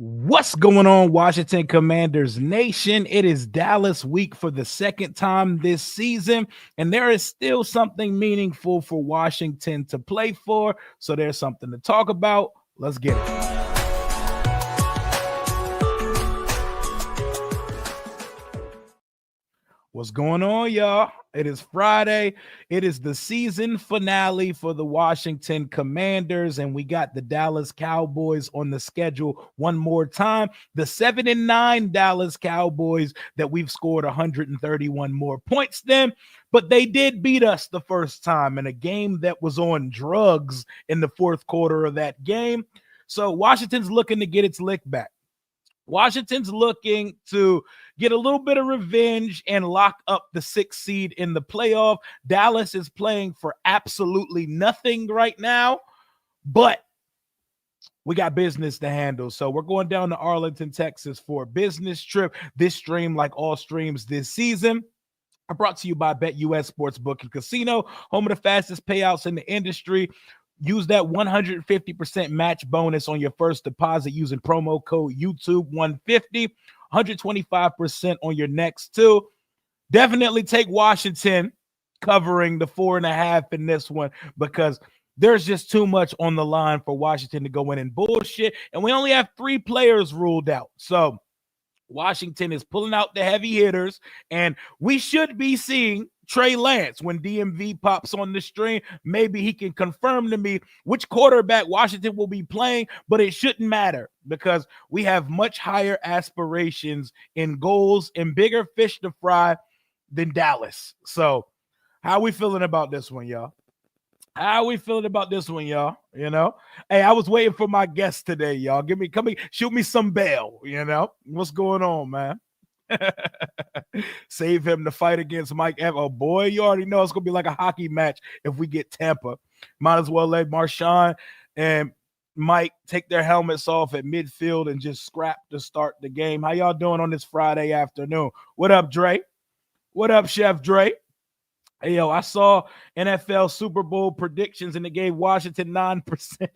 What's going on, Washington Commanders Nation? It is Dallas week for the second time this season, and there is still something meaningful for Washington to play for. So there's something to talk about. Let's get it. What's going on, y'all? It is Friday. It is the season finale for the Washington Commanders, and we got the Dallas Cowboys on the schedule one more time. The 7-9 Dallas Cowboys that we've scored 131 more points than, but they did beat us the first time in a game that was on drugs in the fourth quarter of that game. So Washington's looking to get its lick back. Washington's looking to get a little bit of revenge and lock up the 6th seed in the playoff. Dallas is playing for absolutely nothing right now, but we got business to handle. So we're going down to Arlington, Texas for a business trip. This stream, like all streams this season, are brought to you by BetUS Sportsbook and Casino, home of the fastest payouts in the industry. Use that 150% match bonus on your first deposit using promo code YouTube150, 125% on your next two. Definitely take Washington covering the 4.5 in this one because there's just too much on the line for Washington to go in and bullshit. And we only have 3 players ruled out. So Washington is pulling out the heavy hitters, and we should be seeing Trey Lance when DMV pops on the stream. Maybe he can confirm to me which quarterback Washington will be playing, but it shouldn't matter because we have much higher aspirations in goals and bigger fish to fry than Dallas. So how are we feeling about this one, y'all? How are we feeling about this one, y'all? You know, hey, I was waiting for my guest today, y'all. Shoot me some bail. You know, what's going on, man? Save him to fight against Mike Evans. Oh, boy, you already know it's gonna be like a hockey match if we get Tampa. Might as well let Marshon and Mike take their helmets off at midfield and just scrap to start the game. How y'all doing on this Friday afternoon? What up, Dre? What up, Chef Dre? Hey, yo, I saw NFL Super Bowl predictions and it gave Washington 9%.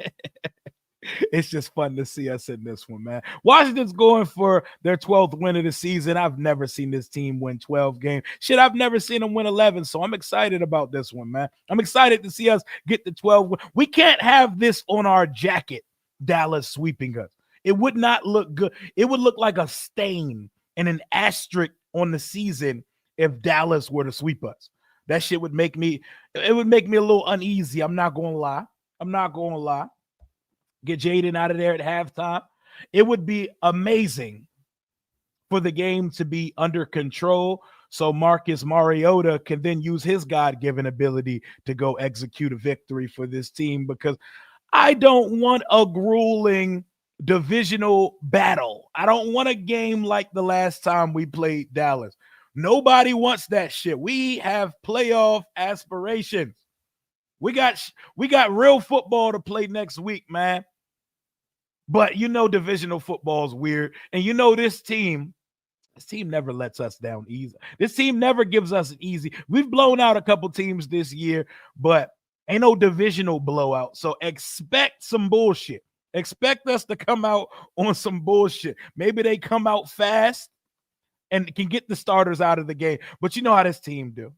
It's just fun to see us in this one, man. Washington's going for their 12th win of the season. I've never seen this team win 12 games. Shit, I've never seen them win 11, so I'm excited about this one, man. I'm excited to see us get the 12. We can't have this on our jacket, Dallas sweeping us. It would not look good. It would look like a stain and an asterisk on the season if Dallas were to sweep us. That shit would make me a little uneasy. I'm not going to lie. Get Jayden out of there at halftime. It would be amazing for the game to be under control so Marcus Mariota can then use his God-given ability to go execute a victory for this team because I don't want a grueling divisional battle. I don't want a game like the last time we played Dallas. Nobody wants that shit. We have playoff aspirations. We got real football to play next week, man. But you know divisional football is weird. And you know this team never lets us down easy. This team never gives us an easy. We've blown out a couple teams this year, but ain't no divisional blowout. So expect some bullshit. Expect us to come out on some bullshit. Maybe they come out fast and can get the starters out of the game. But you know how this team do.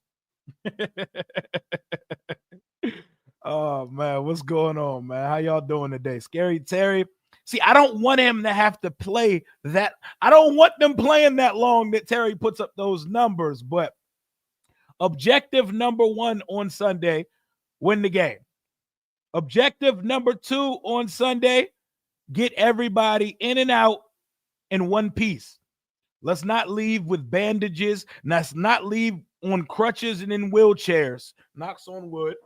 Oh, man, what's going on, man? How y'all doing today? Scary Terry. See, I don't want him to have to play that. I don't want them playing that long that Terry puts up those numbers. But objective number 1 on Sunday, win the game. Objective number 2 on Sunday, get everybody in and out in one piece. Let's not leave with bandages. Let's not leave on crutches and in wheelchairs. Knocks on wood.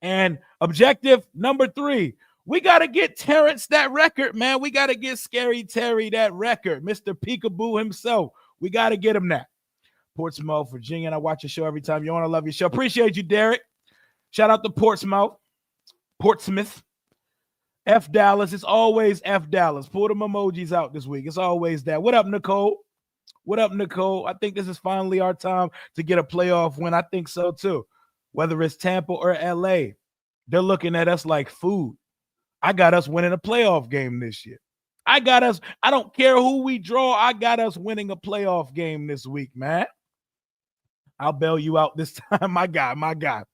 And objective number 3, we got to get Terrence that record, man. We got to get Scary Terry that record. Mr. Peekaboo himself. We got to get him that. Portsmouth, Virginia, and I watch your show every time. You want to love your show. Appreciate you, Derek. Shout out to Portsmouth. F Dallas. It's always F Dallas. Pull them emojis out this week. It's always that. What up, Nicole? What up, Nicole? I think this is finally our time to get a playoff win. I think so, too. Whether it's Tampa or LA, they're looking at us like food. I got us winning a playoff game this year. I got us. I don't care who we draw. I got us winning a playoff game this week, man. I'll bail you out this time. My God.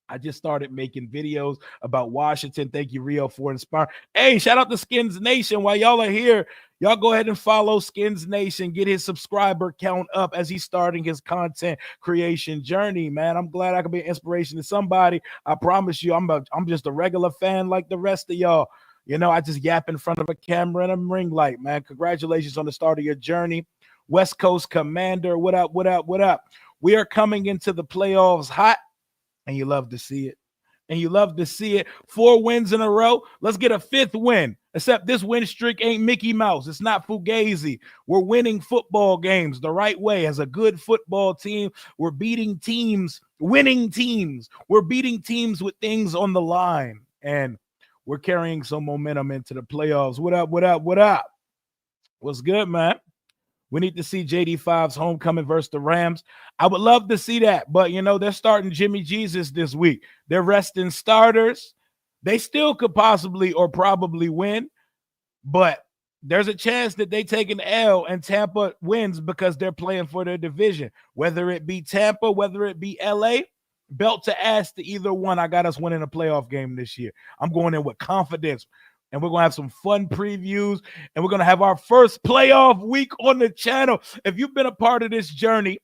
I just started making videos about Washington. Thank you, Rio, for inspiring. Hey, shout out to Skins Nation. While y'all are here, y'all go ahead and follow Skins Nation. Get his subscriber count up as he's starting his content creation journey, man. I'm glad I could be an inspiration to somebody. I promise you, I'm just a regular fan like the rest of y'all. You know, I just yap in front of a camera and a ring light, man. Congratulations on the start of your journey. West Coast Commander, what up, what up, what up? We are coming into the playoffs hot. And you love to see it. And you love to see it. 4 wins in a row. Let's get a 5th win. Except this win streak ain't Mickey Mouse. It's not Fugazi. We're winning football games the right way. As a good football team, we're beating teams, winning teams. We're beating teams with things on the line. And we're carrying some momentum into the playoffs. What up, what up, what up? What's good, man? We need to see JD5's homecoming versus the Rams. I would love to see that, but, you know, they're starting Jimmy Jesus this week. They're resting starters. They still could possibly or probably win, but there's a chance that they take an L and Tampa wins because they're playing for their division. Whether it be Tampa, whether it be LA, belt to ass to either one. I got us winning a playoff game this year. I'm going in with confidence. And we're going to have some fun previews, and we're going to have our first playoff week on the channel. If you've been a part of this journey,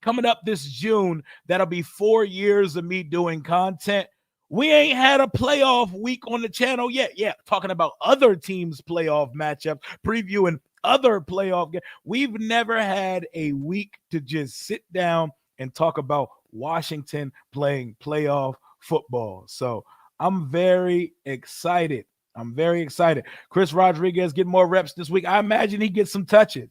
coming up this June, that'll be 4 years of me doing content. We ain't had a playoff week on the channel yet. Yeah, talking about other teams' playoff matchups, previewing other playoff games. We've never had a week to just sit down and talk about Washington playing playoff football. So I'm very excited. Chris Rodriguez get more reps this week. I imagine he gets some touches.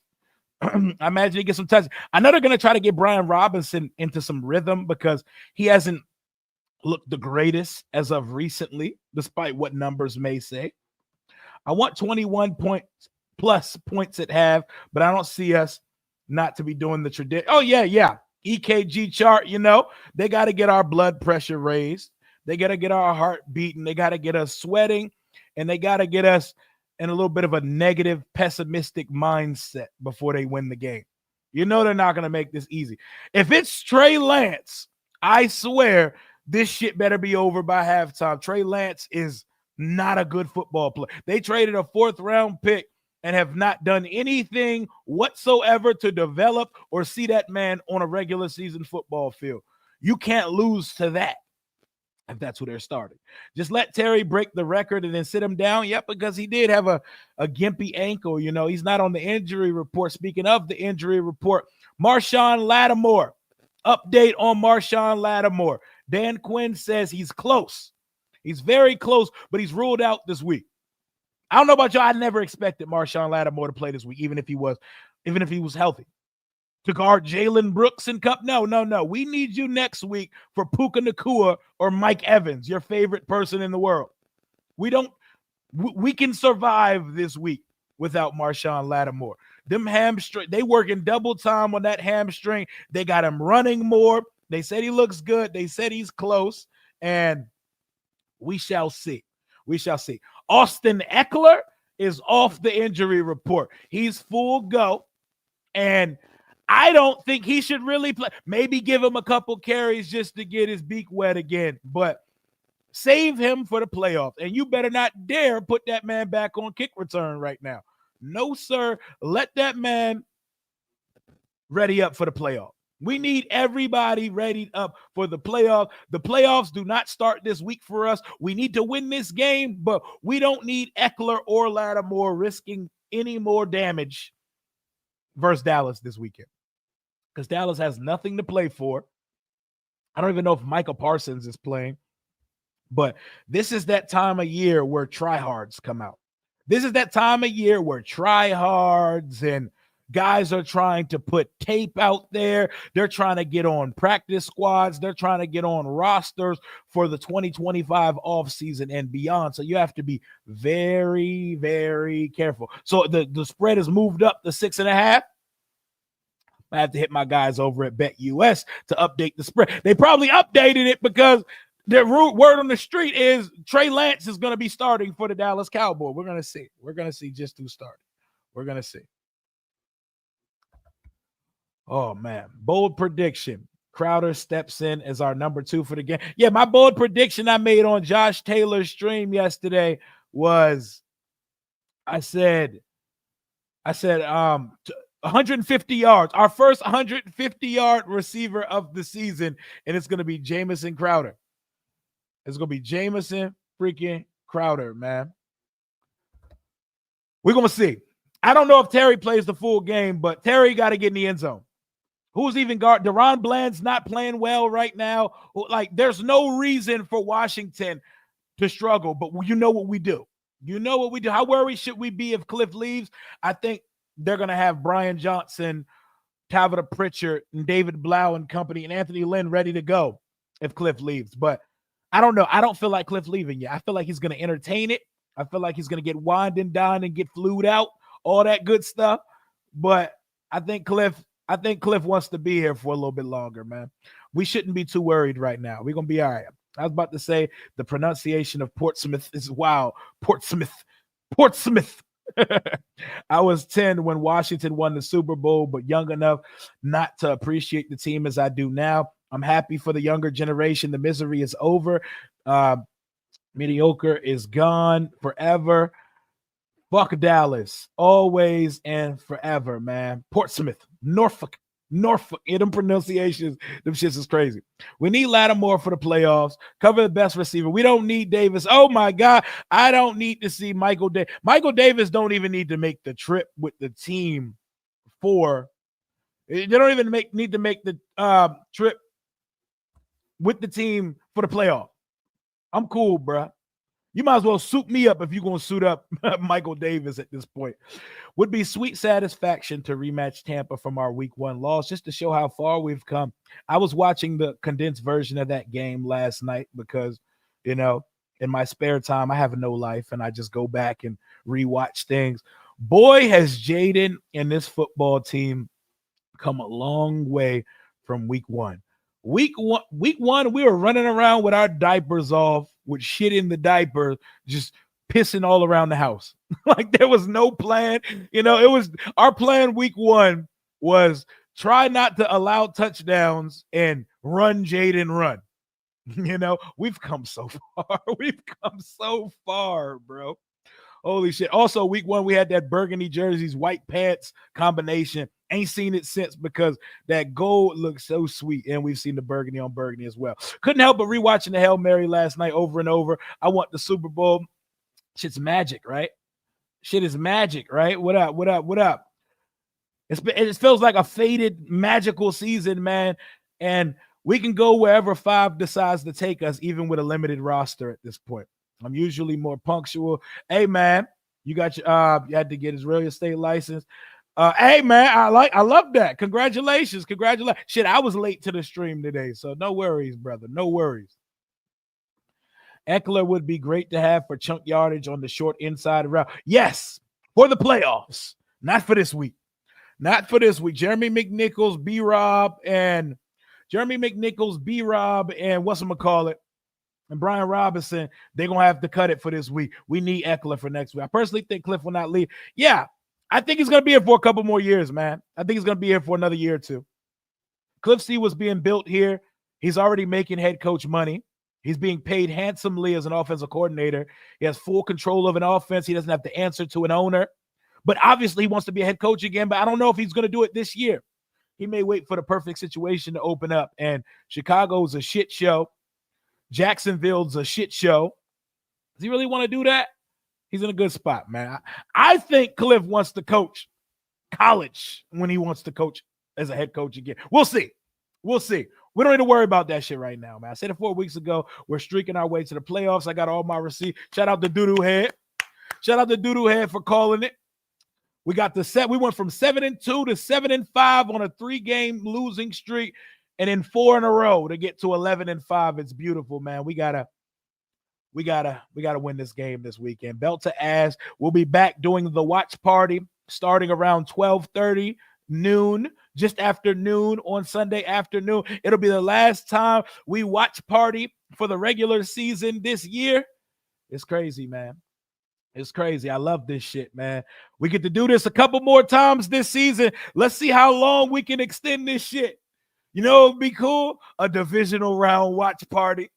I know they're going to try to get Brian Robinson into some rhythm because he hasn't looked the greatest as of recently, despite what numbers may say. I want 21 plus points at half, but I don't see us not to be doing the tradition. Oh, yeah. EKG chart, you know, they got to get our blood pressure raised. They got to get our heart beating. They got to get us sweating. And they got to get us in a little bit of a negative, pessimistic mindset before they win the game. You know they're not going to make this easy. If it's Trey Lance, I swear this shit better be over by halftime. Trey Lance is not a good football player. They traded a 4th-round pick and have not done anything whatsoever to develop or see that man on a regular season football field. You can't lose to that. If that's who they're starting. Just let Terry break the record and then sit him down. Yep, because he did have a gimpy ankle. You know, he's not on the injury report. Speaking of the injury report, Marshon Lattimore. Update on Marshon Lattimore. Dan Quinn says he's close. He's very close, but he's ruled out this week. I don't know about y'all. I never expected Marshon Lattimore to play this week, even if he was healthy. To guard Jalen Brooks and Cup. No. We need you next week for Puka Nacua or Mike Evans, your favorite person in the world. We can survive this week without Marshon Lattimore. Them hamstring, they working double time on that hamstring. They got him running more. They said he looks good. They said he's close, and we shall see. Austin Eckler is off the injury report. He's full go, and I don't think he should really play. Maybe give him a couple carries just to get his beak wet again, but save him for the playoffs. And you better not dare put that man back on kick return right now. No, sir. Let that man ready up for the playoff. We need everybody ready up for the playoff. The playoffs do not start this week for us. We need to win this game, but we don't need Eckler or Lattimore risking any more damage versus Dallas this weekend. Because Dallas has nothing to play for. I don't even know if Micah Parsons is playing. But this is that time of year where tryhards come out. This is that time of year where tryhards and guys are trying to put tape out there. They're trying to get on practice squads. They're trying to get on rosters for the 2025 offseason and beyond. So you have to be very, very careful. So the spread has moved up to 6.5. I have to hit my guys over at BetUS to update the spread. They probably updated it because The word on the street is Trey Lance is going to be starting for the Dallas Cowboys. We're going to see. We're going to see just who started. We're going to see. Oh, man. Bold prediction. Crowder steps in as our number 2 for the game. Yeah, my bold prediction I made on Josh Taylor's stream yesterday was I said 150 yards. Our first 150-yard receiver of the season, and it's going to be Jamison Crowder. It's going to be Jamison freaking Crowder, man. We're going to see. I don't know if Terry plays the full game, but Terry got to get in the end zone. Who's even guard? Deron Bland's not playing well right now. Like, there's no reason for Washington to struggle, but you know what we do. You know what we do. How worried should we be if Cliff leaves? I think they're going to have Brian Johnson, Tavita Pritchard, and David Blau and company, and Anthony Lynn ready to go if Cliff leaves. But I don't know. I don't feel like Cliff leaving yet. I feel like he's going to entertain it. I feel like he's going to get wined and dined and get flued out, all that good stuff. But I think Cliff wants to be here for a little bit longer, man. We shouldn't be too worried right now. We're going to be all right. I was about to say the pronunciation of Portsmouth is wow. Portsmouth. I was 10 when Washington won the Super Bowl, but young enough not to appreciate the team as I do now. I'm happy for the younger generation. The misery is over. Mediocre is gone forever. Fuck Dallas, always and forever, man. Portsmouth, Norfolk. Them pronunciations, them shits is crazy. We need Lattimore for the playoffs. Cover the best receiver. We don't need Davis. Oh my God, I don't need to see Michael Davis. Michael Davis don't even need to make the trip with the team for. They don't even need to make the trip with the team for the playoff. I'm cool, bro. You might as well suit me up if you're going to suit up Michael Davis at this point. Would be sweet satisfaction to rematch Tampa from our week 1 loss, just to show how far we've come. I was watching the condensed version of that game last night because, in my spare time, I have no life, and I just go back and rewatch things. Boy, has Jayden and this football team come a long way from week 1. Week one, we were running around with our diapers off, with shit in the diaper, just pissing all around the house. Like, there was no plan. It was our plan week 1 was try not to allow touchdowns and run Jayden run. We've come so far. We've come so far, bro. Holy shit. Also, week 1, we had that burgundy jerseys, white pants combination. Ain't seen it since because that gold looks so sweet. And we've seen the burgundy on burgundy as well. Couldn't help but rewatching the Hail Mary last night over and over. I want the Super Bowl. Shit's magic, right? Shit is magic, right? What up? It feels like a faded, magical season, man. And we can go wherever 5 decides to take us, even with a limited roster at this point. I'm usually more punctual. Hey, man, you got you had to get his real estate license. Hey, man, I love that. Congratulations. Shit, I was late to the stream today, so no worries, brother. No worries. Eckler would be great to have for chunk yardage on the short inside route. Yes, for the playoffs. Not for this week. Jeremy McNichols, B-Rob, and whatchamacallit, and Brian Robinson, they're going to have to cut it for this week. We need Eckler for next week. I personally think Cliff will not leave. Yeah, I think he's going to be here for a couple more years, man. I think he's going to be here for another year or two. Cliff C was being built here. He's already making head coach money. He's being paid handsomely as an offensive coordinator. He has full control of an offense. He doesn't have to answer to an owner. But obviously he wants to be a head coach again, but I don't know if he's going to do it this year. He may wait for the perfect situation to open up, and Chicago's a shit show. Jacksonville's a shit show. Does he really want to do that? He's in a good spot, man. I think Cliff wants to coach college when he wants to coach as a head coach again. We'll see. We don't need to worry about that shit right now, man. I said it 4 weeks ago. We're streaking our way to the playoffs. I got all my receipts. Shout out to Doodoo Head for calling it. We got the set. We went from 7-2 to 7-5 on a 3-game losing streak, and then 4 in a row to get to 11-5. It's beautiful, man. We gotta win this game this weekend. Belt to ass. We'll be back doing the watch party starting around 12:30 noon just after noon on Sunday afternoon. It'll be the last time we watch party for the regular season this year. It's crazy, man. It's crazy. I love this shit, man. We get to do this a couple more times this season. Let's see how long we can extend this shit. You know what would be cool? A divisional round watch party.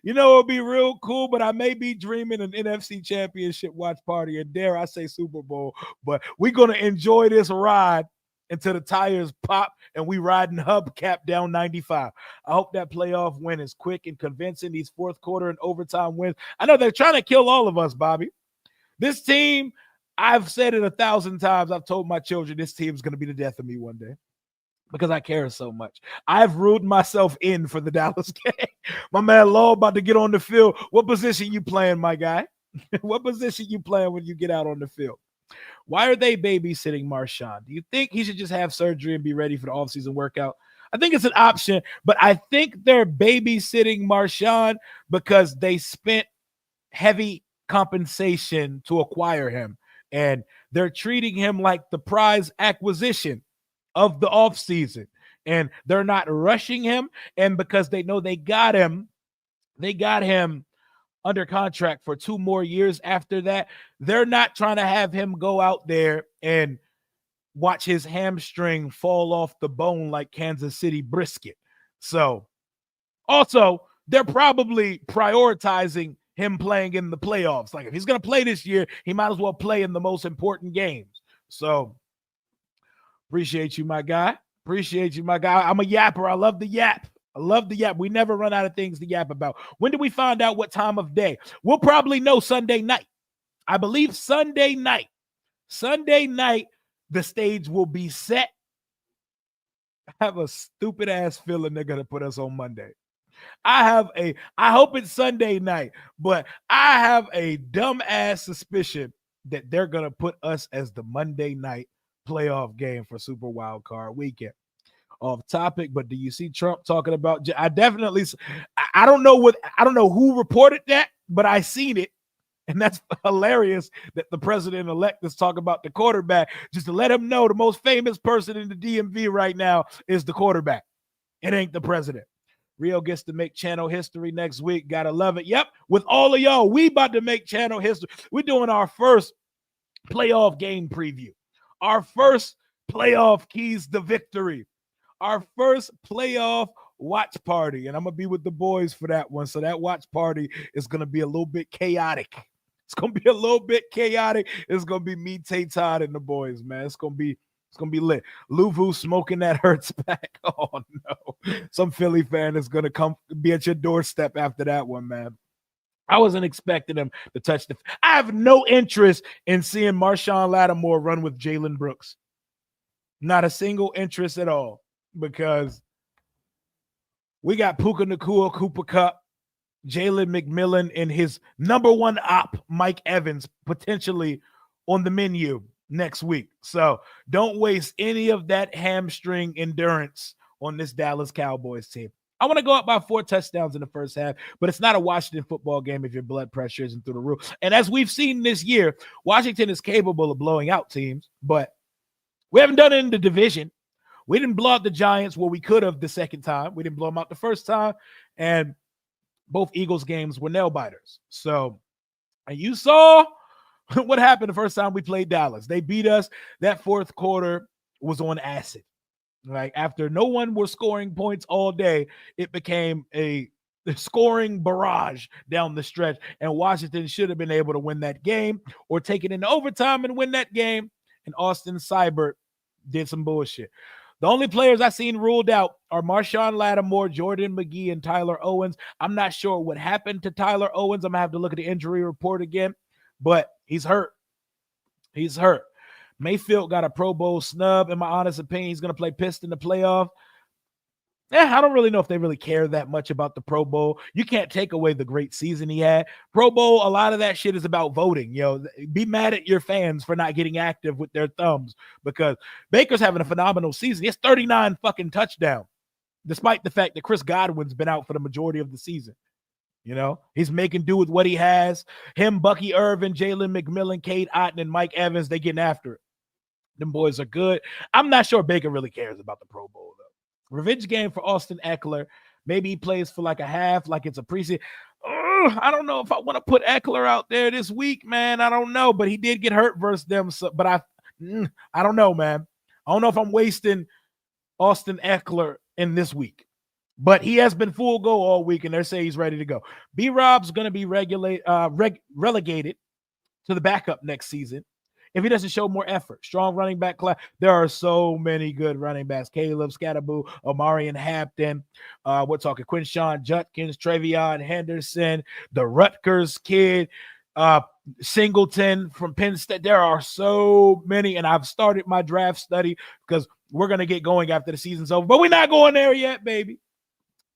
You know, it'll be real cool, but I may be dreaming an NFC championship watch party, and dare I say Super Bowl. But we're going to enjoy this ride until the tires pop and we riding hubcap down 95. I hope that playoff win is quick and convincing. These fourth quarter and overtime wins. I know they're trying to kill all of us, Bobby. This team, I've said it 1,000 times. I've told my children this team is going to be the death of me one day, because I care so much. I've ruled myself in for the Dallas game. My man Law about to get on the field. What position you playing, my guy? What position you playing when you get out on the field? Why are they babysitting Marshon? Do you think he should just have surgery and be ready for the offseason workout? I think it's an option, but I think they're babysitting Marshon because they spent heavy compensation to acquire him, and they're treating him like the prize acquisition of the offseason, and they're not rushing him. And because they know they got him under contract for 2 more years after that, they're not trying to have him go out there and watch his hamstring fall off the bone like Kansas City brisket. So also, they're probably prioritizing him playing in the playoffs. Like, if he's going to play this year, he might as well play in the most important games. So appreciate you, my guy. Appreciate you, my guy. I'm a yapper. I love the yap. I love the yap. We never run out of things to yap about. When do we find out what time of day? We'll probably know Sunday night. I believe Sunday night. Sunday night, the stage will be set. I have a stupid ass feeling they're going to put us on Monday. I hope it's Sunday night, but I have a dumb ass suspicion that they're going to put us as the Monday night playoff game for Super Wild Card Weekend. Off topic, but do you see Trump talking about? I definitely, I don't know who reported that, but I seen it, and that's hilarious that the president-elect is talking about the quarterback, just to let him know the most famous person in the DMV right now is the quarterback. It ain't the president. Rio gets to make channel history next week. Gotta love it. Yep, with all of y'all, we about to make channel history. We're doing our first playoff game preview. Our first playoff keys to victory. Our first playoff watch party. And I'm going to be with the boys for that one. So that watch party is going to be a little bit chaotic. It's going to be a little bit chaotic. It's going to be me, Tay Todd, and the boys, man. It's going to be lit. Luvu smoking that hurts back. Oh, no. Some Philly fan is going to come be at your doorstep after that one, man. I wasn't expecting him to touch the – I have no interest in seeing Marshon Lattimore run with Jalen Brooks. Not a single interest at all, because we got Puka Nacua, Cooper Kupp, Jalen McMillan, and his number one op, Mike Evans, potentially on the menu next week. So don't waste any of that hamstring endurance on this Dallas Cowboys team. I want to go up by 4 touchdowns in the first half, but it's not a Washington football game if your blood pressure isn't through the roof. And as we've seen this year, Washington is capable of blowing out teams, but we haven't done it in the division. We didn't blow out the Giants where we could have the second time. We didn't blow them out the first time, and both Eagles games were nail-biters. So, and you saw what happened the first time we played Dallas. They beat us. That fourth quarter was on acid. Like, after no one was scoring points all day, it became a scoring barrage down the stretch, and Washington should have been able to win that game or take it into overtime and win that game, and Austin Seibert did some bullshit. The only players I've seen ruled out are Marshon Lattimore, Jordan McGee, and Tyler Owens. I'm not sure what happened to Tyler Owens. I'm going to have to look at the injury report again, but he's hurt. He's hurt. Mayfield got a Pro Bowl snub. In my honest opinion, he's going to play pissed in the playoff. I don't really know if they really care that much about the Pro Bowl. You can't take away the great season he had. Pro Bowl, a lot of that shit is about voting. Be mad at your fans for not getting active with their thumbs, because Baker's having a phenomenal season. He has 39 fucking touchdowns, despite the fact that Chris Godwin's been out for the majority of the season. He's making do with what he has. Him, Bucky Irvin, Jalen McMillan, Cade Otton, and Mike Evans, they getting after it. Them boys are good. I'm not sure Baker really cares about the Pro Bowl, though. Revenge game for Austin Eckler. Maybe he plays for like a half, like it's a preseason. I don't know if I want to put Eckler out there this week, man. I don't know, but he did get hurt versus them. So, but I don't know, man. I don't know if I'm wasting Austin Eckler in this week. But he has been full go all week, and they're saying he's ready to go. B-Rob's going to be relegated to the backup next season if he doesn't show more effort. Strong running back class. There are so many good running backs. Caleb Scatterboo, Omarion Hampton. We're talking Quinshawn Judkins, Travion Henderson, the Rutgers kid, Singleton from Penn State. There are so many, and I've started my draft study because we're going to get going after the season's over. But we're not going there yet, baby.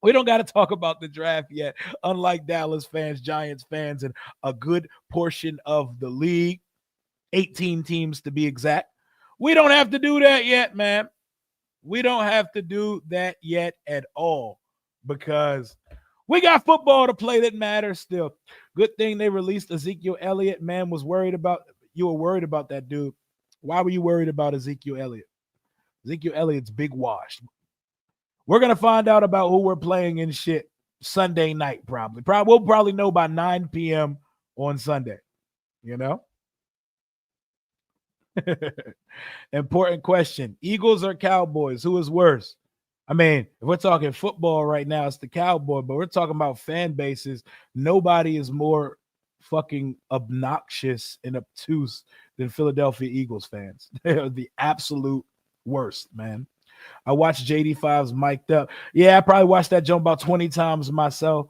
We don't got to talk about the draft yet, unlike Dallas fans, Giants fans, and a good portion of the league, 18 teams to be exact. We don't have to do that yet, man. We don't have to do that yet at all because we got football to play that matters still. Good thing they released Ezekiel Elliott. Man was worried about – you were worried about that dude. Why were you worried about Ezekiel Elliott? Ezekiel Elliott's big wash. We're going to find out about who we're playing in shit Sunday night probably. We'll probably know by 9 p.m. on Sunday, you know? Important question. Eagles or Cowboys? Who is worse? I mean, if we're talking football right now, it's the Cowboy, but we're talking about fan bases. Nobody is more fucking obnoxious and obtuse than Philadelphia Eagles fans. They're the absolute worst, man. I watched JD5's mic'd up. Yeah, I probably watched that jump about 20 times myself.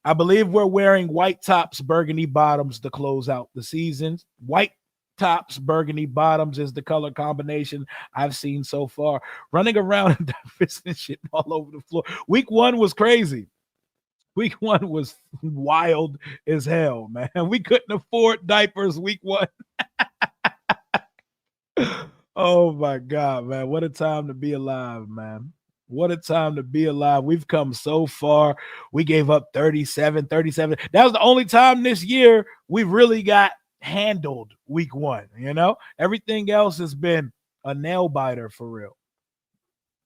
I believe we're wearing white tops, burgundy bottoms to close out the season. White tops, burgundy bottoms is the color combination I've seen so far. Running around and and shit all over the floor. Week 1 was crazy. Week 1 was wild as hell, man. We couldn't afford diapers week 1. Oh my God, man. What a time to be alive, man. What a time to be alive. We've come so far. We gave up 37. That was the only time this year we really got handled week 1, you know? Everything else has been a nail biter for real.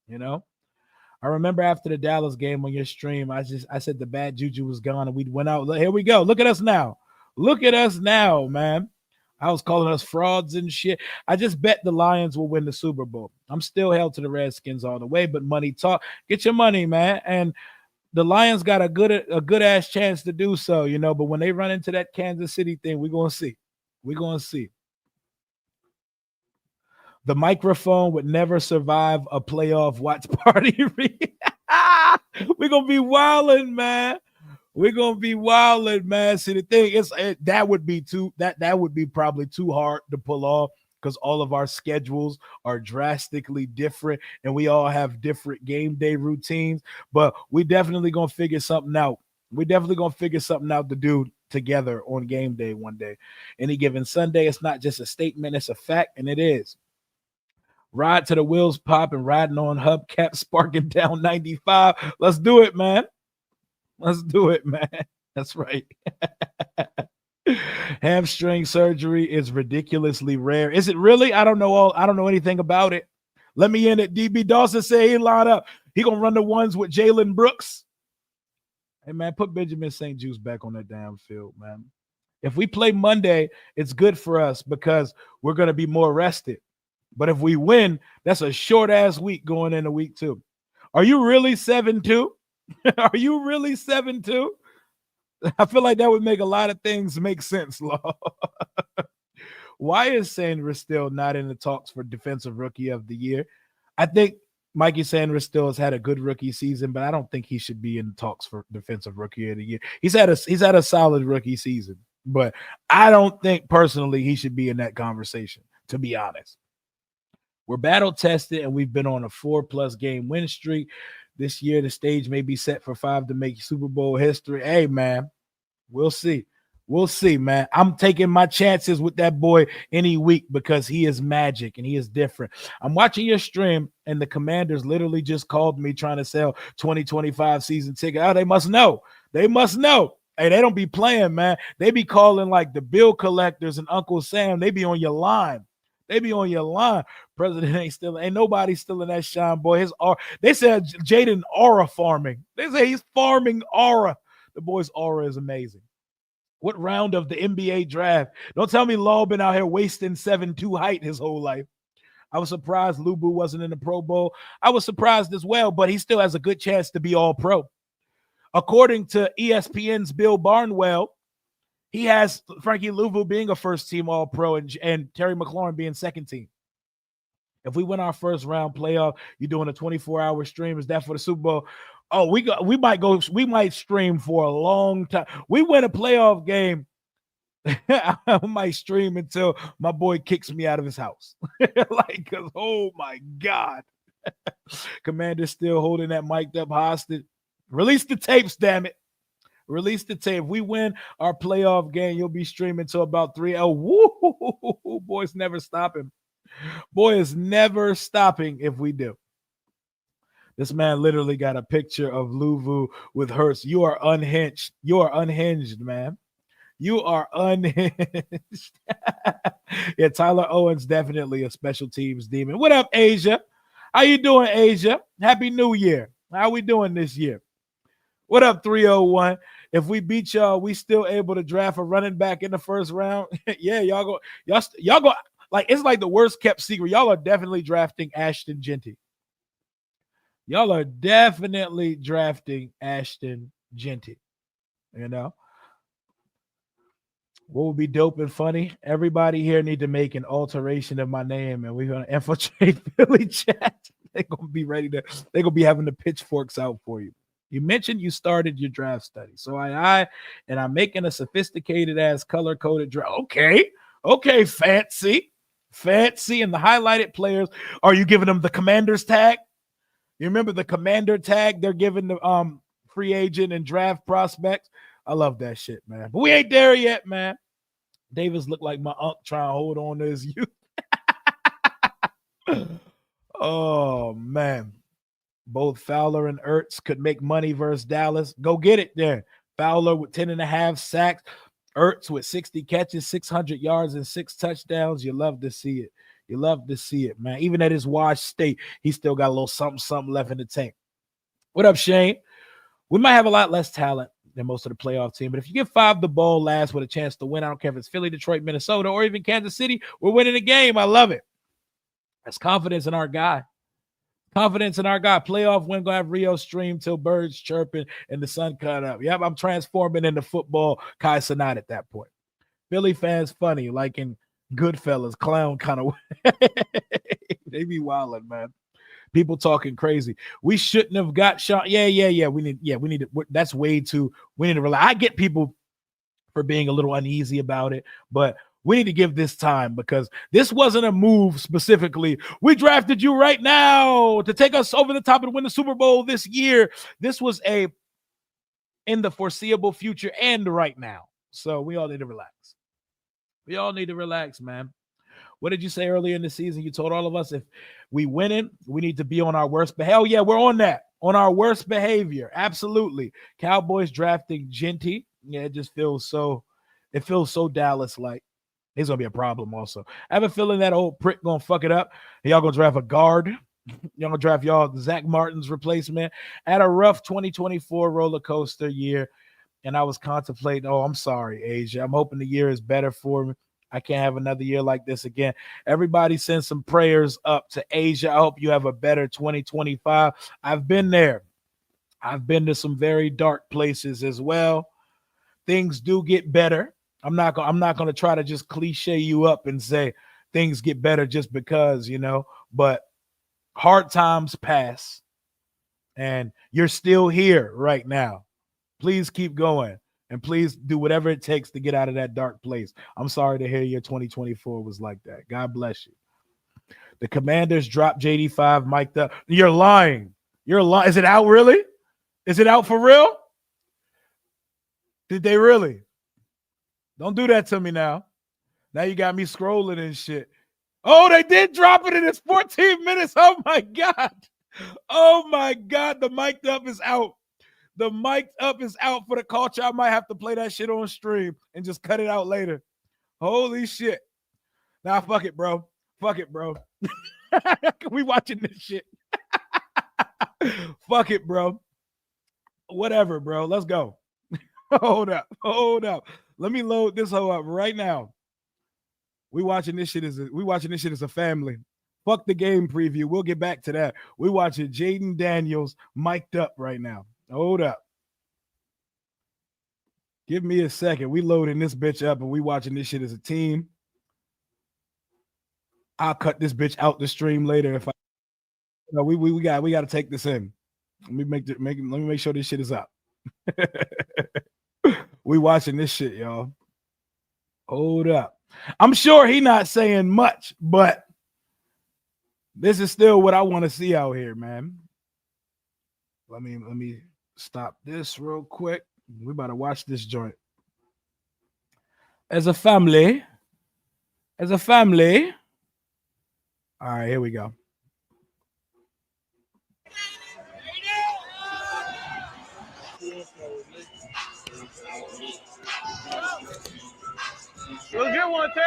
You know? I remember after the Dallas game on your stream, I said the bad juju was gone and we went out. Here we go. Look at us now. Look at us now, man. I was calling us frauds and shit. I just bet the Lions will win the Super Bowl. I'm still held to the Redskins all the way, but money talk. Get your money, man. And the Lions got a good ass chance to do so, you know. But when they run into that Kansas City thing, we're gonna see. We're gonna see. The microphone would never survive a playoff watch party. We're gonna be wilding, man. We're gonna be wilding, man. See, the thing is, that would be probably too hard to pull off because all of our schedules are drastically different and we all have different game day routines. But we definitely gonna figure something out. We're definitely gonna figure something out to do together on game day one day. Any given Sunday, it's not just a statement, it's a fact, and it is. Ride to the wheels pop and riding on hubcap, sparking down 95. Let's do it, man. Let's do it, man. That's right. Hamstring surgery is ridiculously rare. Is it really? I don't know anything about it. Let me in it. DB Dawson say he line up. He gonna run the ones with Jalen Brooks. Hey man, put Benjamin St. Juice back on that damn field, man. If we play Monday, it's good for us because we're gonna be more rested. But if we win, that's a short ass week going into week 2. Are you really 7-2? Are you really 7-2? I feel like that would make a lot of things make sense, Law. Why is Sanders still not in the talks for Defensive Rookie of the Year? I think Mikey Sanders still has had a good rookie season, but I don't think he should be in the talks for Defensive Rookie of the Year. He's had a solid rookie season, but I don't think personally he should be in that conversation, to be honest. We're battle tested and we've been on a 4+ game win streak. This year, the stage may be set for 5 to make Super Bowl history. Hey, man, we'll see. We'll see, man. I'm taking my chances with that boy any week because he is magic and he is different. I'm watching your stream, and the Commanders literally just called me trying to sell 2025 season ticket. Oh, they must know. They must know. Hey, they don't be playing, man. They be calling like the bill collectors and Uncle Sam. They be on your line. They be on your line. President ain't nobody stealing that shine, boy. His aura. They said Jayden aura farming. They say he's farming aura. The boy's aura is amazing. What round of the NBA draft? Don't tell me Law been out here wasting 7'2" height his whole life. I was surprised Lubu wasn't in the Pro Bowl. I was surprised as well, but he still has a good chance to be all pro. According to ESPN's Bill Barnwell, he has Frankie Luvu being a first team all pro and Terry McLaurin being second team. If we win our first round playoff, you're doing a 24-hour stream. Is that for the Super Bowl? Oh, we might stream for a long time. We win a playoff game. I might stream until my boy kicks me out of his house. Like, cause oh my God. Commander's still holding that mic'd up hostage. Release the tapes, damn it. Release the tape. If we win our playoff game, you'll be streaming till about 3. Oh, woo, boys never stopping. Boy is never stopping if we do. This man literally got a picture of Luvu with Hurts. You are unhinged. You are unhinged, man. You are unhinged. Yeah, Tyler Owens definitely a special teams demon. What up, Asia? How you doing, Asia? Happy New Year. How we doing this year? What up, 301? If we beat y'all, we still able to draft a running back in the first round. Yeah, y'all go like it's like the worst kept secret. Y'all are definitely drafting Ashton Genty. Y'all are definitely drafting Ashton Genty. You know what would be dope and funny? Everybody here need to make an alteration of my name, and we're gonna infiltrate Philly chat. They're gonna be ready to. They're gonna be having the pitchforks out for you. You mentioned you started your draft study, so I'm making a sophisticated ass color coded draft. Okay, fancy, and the highlighted players. Are you giving them the Commanders tag? You remember the Commander tag they're giving the free agent and draft prospects? I love that shit, man. But we ain't there yet, man. Davis looked like my uncle trying to hold on to his youth. Oh, man. Both Fowler and Ertz could make money versus Dallas. Go get it there. Fowler with 10.5 sacks. Ertz with 60 catches, 600 yards, and 6 touchdowns. You love to see it. You love to see it, man. Even at his washed state, he still got a little something left in the tank. What up, Shane? We might have a lot less talent than most of the playoff team, but if you give 5 the ball last with a chance to win, I don't care if it's Philly, Detroit, Minnesota, or even Kansas City, we're winning the game. I love it. That's confidence in our guy. Confidence in our guy. Playoff win, gonna have Rio stream till birds chirping and the sun cut up. Yep, I'm transforming into football Kai Cenat at that point. Philly fans funny, like in Goodfellas, clown kind of way. They be wilding, man. People talking crazy. We shouldn't have got shot. Yeah. We need to. That's way too. We need to rely. I get people for being a little uneasy about it, but we need to give this time because this wasn't a move specifically. We drafted you right now to take us over the top and win the Super Bowl this year. This was a in the foreseeable future and right now. So we all need to relax. We all need to relax, man. What did you say earlier in the season? You told all of us if we win it, we need to be on our worst behavior. Hell yeah, we're on that. On our worst behavior. Absolutely. Cowboys drafting Genty. Yeah, it feels so Dallas-like. He's going to be a problem also. I have a feeling that old prick going to fuck it up. Y'all going to draft a guard. Y'all going to draft Zach Martin's replacement. At a rough 2024 roller coaster year, and I was contemplating, I'm sorry, Asia. I'm hoping the year is better for me. I can't have another year like this again. Everybody send some prayers up to Asia. I hope you have a better 2025. I've been there. I've been to some very dark places as well. Things do get better. I'm not going to try to just cliche you up and say things get better just because, but hard times pass and you're still here right now. Please keep going. And please do whatever it takes to get out of that dark place. I'm sorry to hear your 2024 was like that. God bless you. The Commanders dropped JD5 mic'd up. You're lying. You're lying. Is it out really? Is it out for real? Did they really? Don't do that to me now. Now you got me scrolling and shit. Oh, they did drop it in its 14 minutes. Oh, my God. Oh, my God. The mic'd up is out. The mic'd up is out for the culture. I might have to play that shit on stream and just cut it out later. Holy shit. Nah, fuck it, bro. Fuck it, bro. We watching this shit. Fuck it, bro. Whatever, bro. Let's go. Hold up. Let me load this hoe up right now. We watching this shit as a family. Fuck the game preview. We'll get back to that. We watching Jayden Daniels mic'd up right now. Hold up. Give me a second. We loading this bitch up and we watching this shit as a team. I'll cut this bitch out the stream later if I. No, we got to take this in. Let me make sure this shit is up. We watching this shit, y'all. Hold up. I'm sure he not saying much, but this is still what I want to see out here, man. Let me stop this real quick. We about to watch this joint. As a family. All right, here we go. Let's get one, Ted.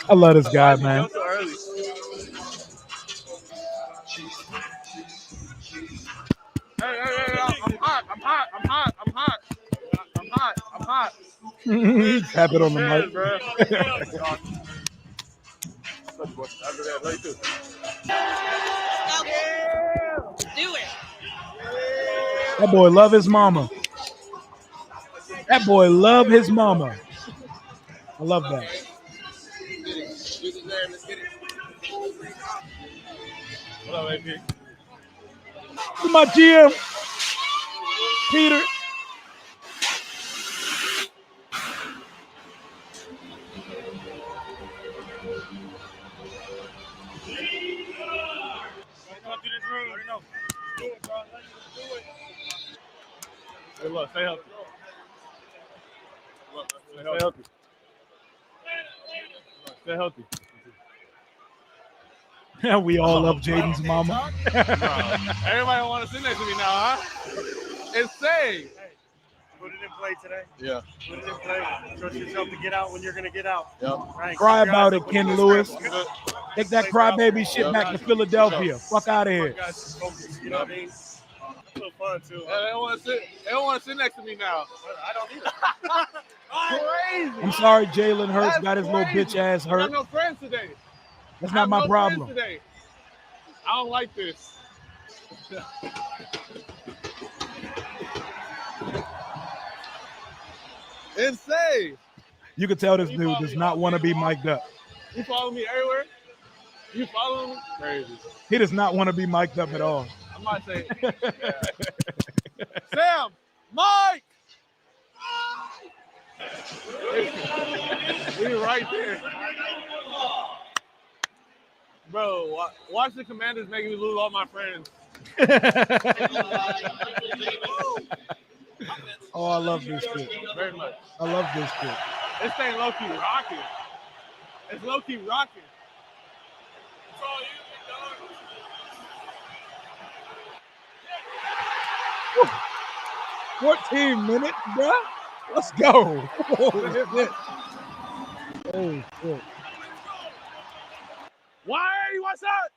I love this guy, man. Hey, I'm hot. Tap it on the mic. Bro. Do it. That boy love his mama. I love that. What up, AP? My GM, Peter. Hey, look, stay healthy. Stay healthy. We all love Jayden's mama. Everybody want to sit next to me now, huh? Insane. Hey, put it in play today. Yeah. Put it in play. Trust yourself to get out when you're going to get out. Yep. Right. Cry about it, Ken Lewis. Take that crybaby shit back to Philadelphia. Fuck out of here. Guys, focus, you know what I mean? It's a little fun, too. They don't want to sit next to me now. I don't either. Crazy. I'm sorry Jalen Hurts got his little bitch ass I hurt. got no friends today. That's not my problem. Today. I don't like this. Insane. You can tell this dude does not want to be mic'd up. You follow me everywhere? You follow me? Crazy. He does not want to be mic'd up at all. I might say, Sam, Mike. He's right there. Bro, watch the Commanders making me lose all my friends. Oh, I love this shit. Very much. I love this shit. This thing low-key rocking. It's low-key rocking. 14 minutes, bro. Let's go. Oh, shit. Oh, shit. Why? What's up?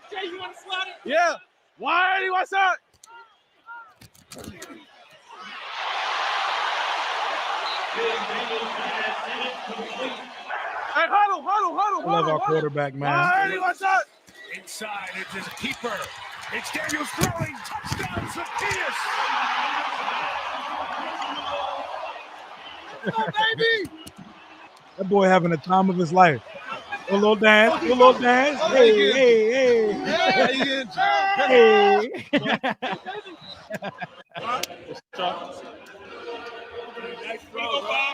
Jay, you want to slide it? Yeah. Why? What's up? Hey, huddle. I love our quarterback, man. Why? What's up? Inside, it's his keeper. It's Daniels throwing. Touchdown, Zacchaeus. Oh, baby. That boy having the time of his life. A little dance. Hey.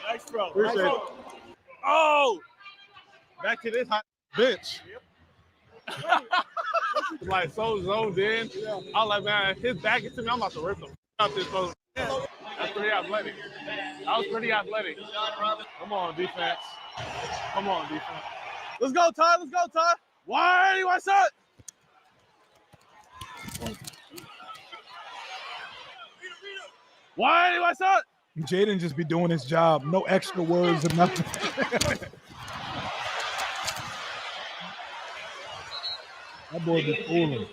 Nice throw. Appreciate it. Oh, back to this hot bitch. Like so zoned in. I was like, man, his back is to me. I'm about to rip him out this phone. That's pretty athletic. That was pretty athletic. Come on, defense. Let's go, Todd. Let's go, Todd. Why? What's up? Why? What's up? Jayden just be doing his job. No extra words or nothing. That boy be fooling.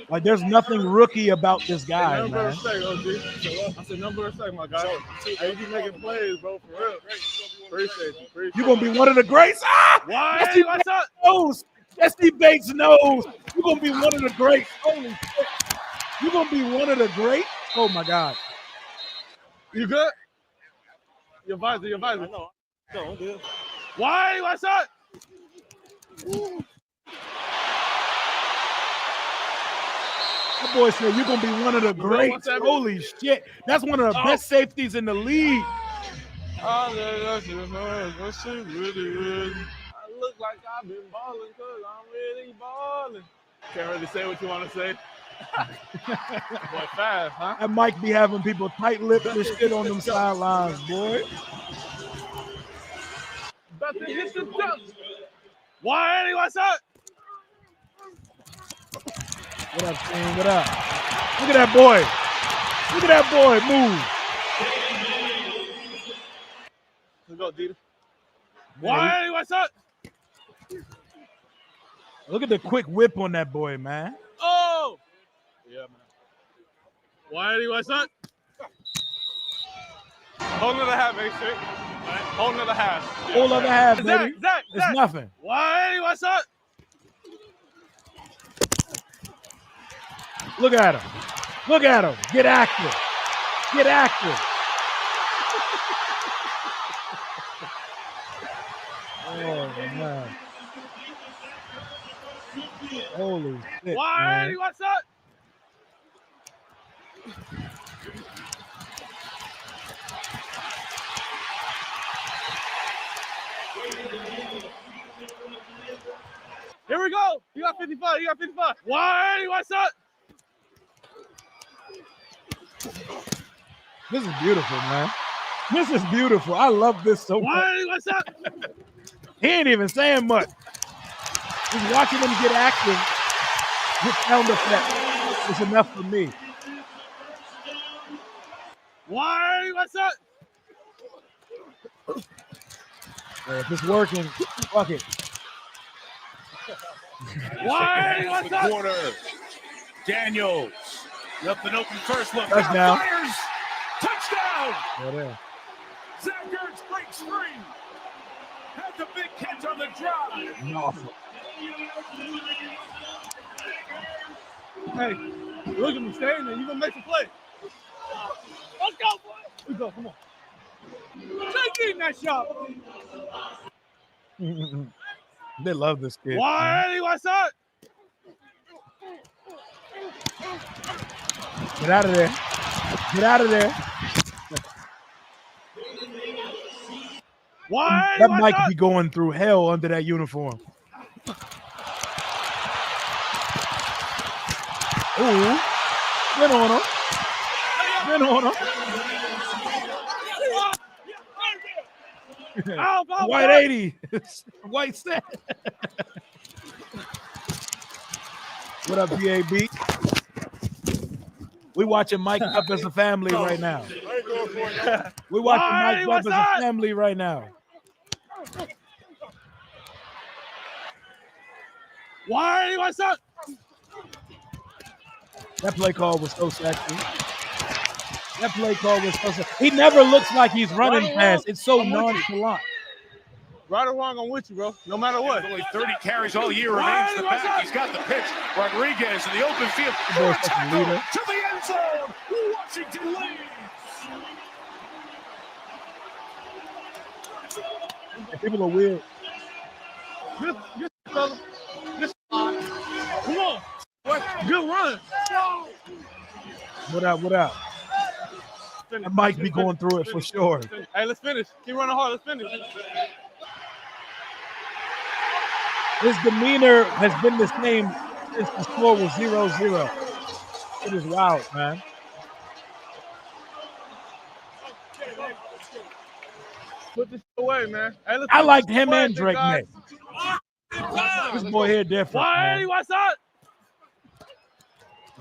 Like, there's nothing rookie about this guy, Number man. of respect, OG. I said number of respect, my guy. Hey, you keep making plays, bro, for real. Appreciate you. You're going to be one of the greats. Ah! Why? Jesse What's up? knows. Jesse Bates knows. You're going to be one of the greats. Holy shit. You're going to be one of the greats? Oh, my God. You good? Your visor. No, I'm good. Why? What's up? That boy said you're going to be one of the greats. Holy shit. That's one of the best safeties in the league. I look like I've been balling because I'm really balling. Can't really say what you want to say. Boy, fast, huh? That Mike be having people tight-lipped and shit on them sidelines, boy. About to hit the jump. Why? What's up? What up, Shane? What up? Look at that boy. Look at that boy move. Let's go, Dita. Why? What's up? Look at the quick whip on that boy, man. Oh! Yeah, man. Why? What's up? Whole nother half, baby. Whole nother half. Whole other half, baby. Zach. It's nothing. Why? What's up? Look at him. Look at him. Get active. Get active. Oh, man. Holy shit, Why? man. What's up? Here we go. You got 55. Why? What's up? This is beautiful, man. This is beautiful. I love this so much. Why? What's up? He ain't even saying much. Just watching him get active with sound effects is enough for me. Why? What's up? If it's working, fuck it. Why? What's up? Corner. Daniels. Left an open first look. Touchdown. Fires. Touchdown. Right there. Zach Ertz breaks free. Had the big catch on the drive. No. Hey, look at me staying there. You gonna make a play? Let's go, boy. Let's go. Come on. Take in that shot. They love this kid. Why? What's up? Get out of there. Get out of there. Why? That What's might up? be going through hell under that uniform. Ooh. Been on him. Been on him. White 80. White set. What up, BAB? We watching Mike up as a family right now. We watching Mike up as a family right now. Why? What's up? That play call was so sexy. That play call was so sexy. He never looks like he's running fast. It's so nonchalant. Right or wrong, I'm with you, bro. No matter what. Only 30 carries all year remains the back. He's got the pitch. Rodriguez in the open field. For a tackle to the end zone. Washington leads. People are weird. Good fella. Come on. What? Good run. What up? What up? That might be going through it for sure. Hey, let's finish. Keep running hard. Let's finish. His demeanor has been the same since the score was 0-0. It is wild, man. Put this away, man. Hey, let's I put liked this him away, and big Drake guys. May. This boy here different. 180, Man. what's up?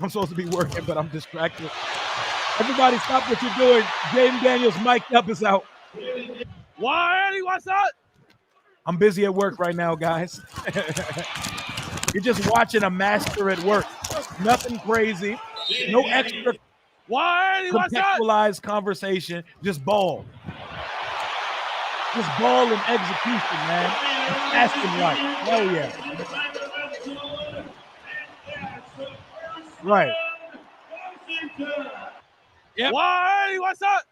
I'm supposed to be working, but I'm distracted. Everybody stop what you're doing. Jayden Daniels mic'd up is out. 180, what's up? I'm busy at work right now, guys. You're just watching a master at work. Nothing crazy. No extra 180, what's up? contextualized conversation. Just ball. Just ball and execution, man. Asking right. Hell yeah. Right. Yep. 180, what's up?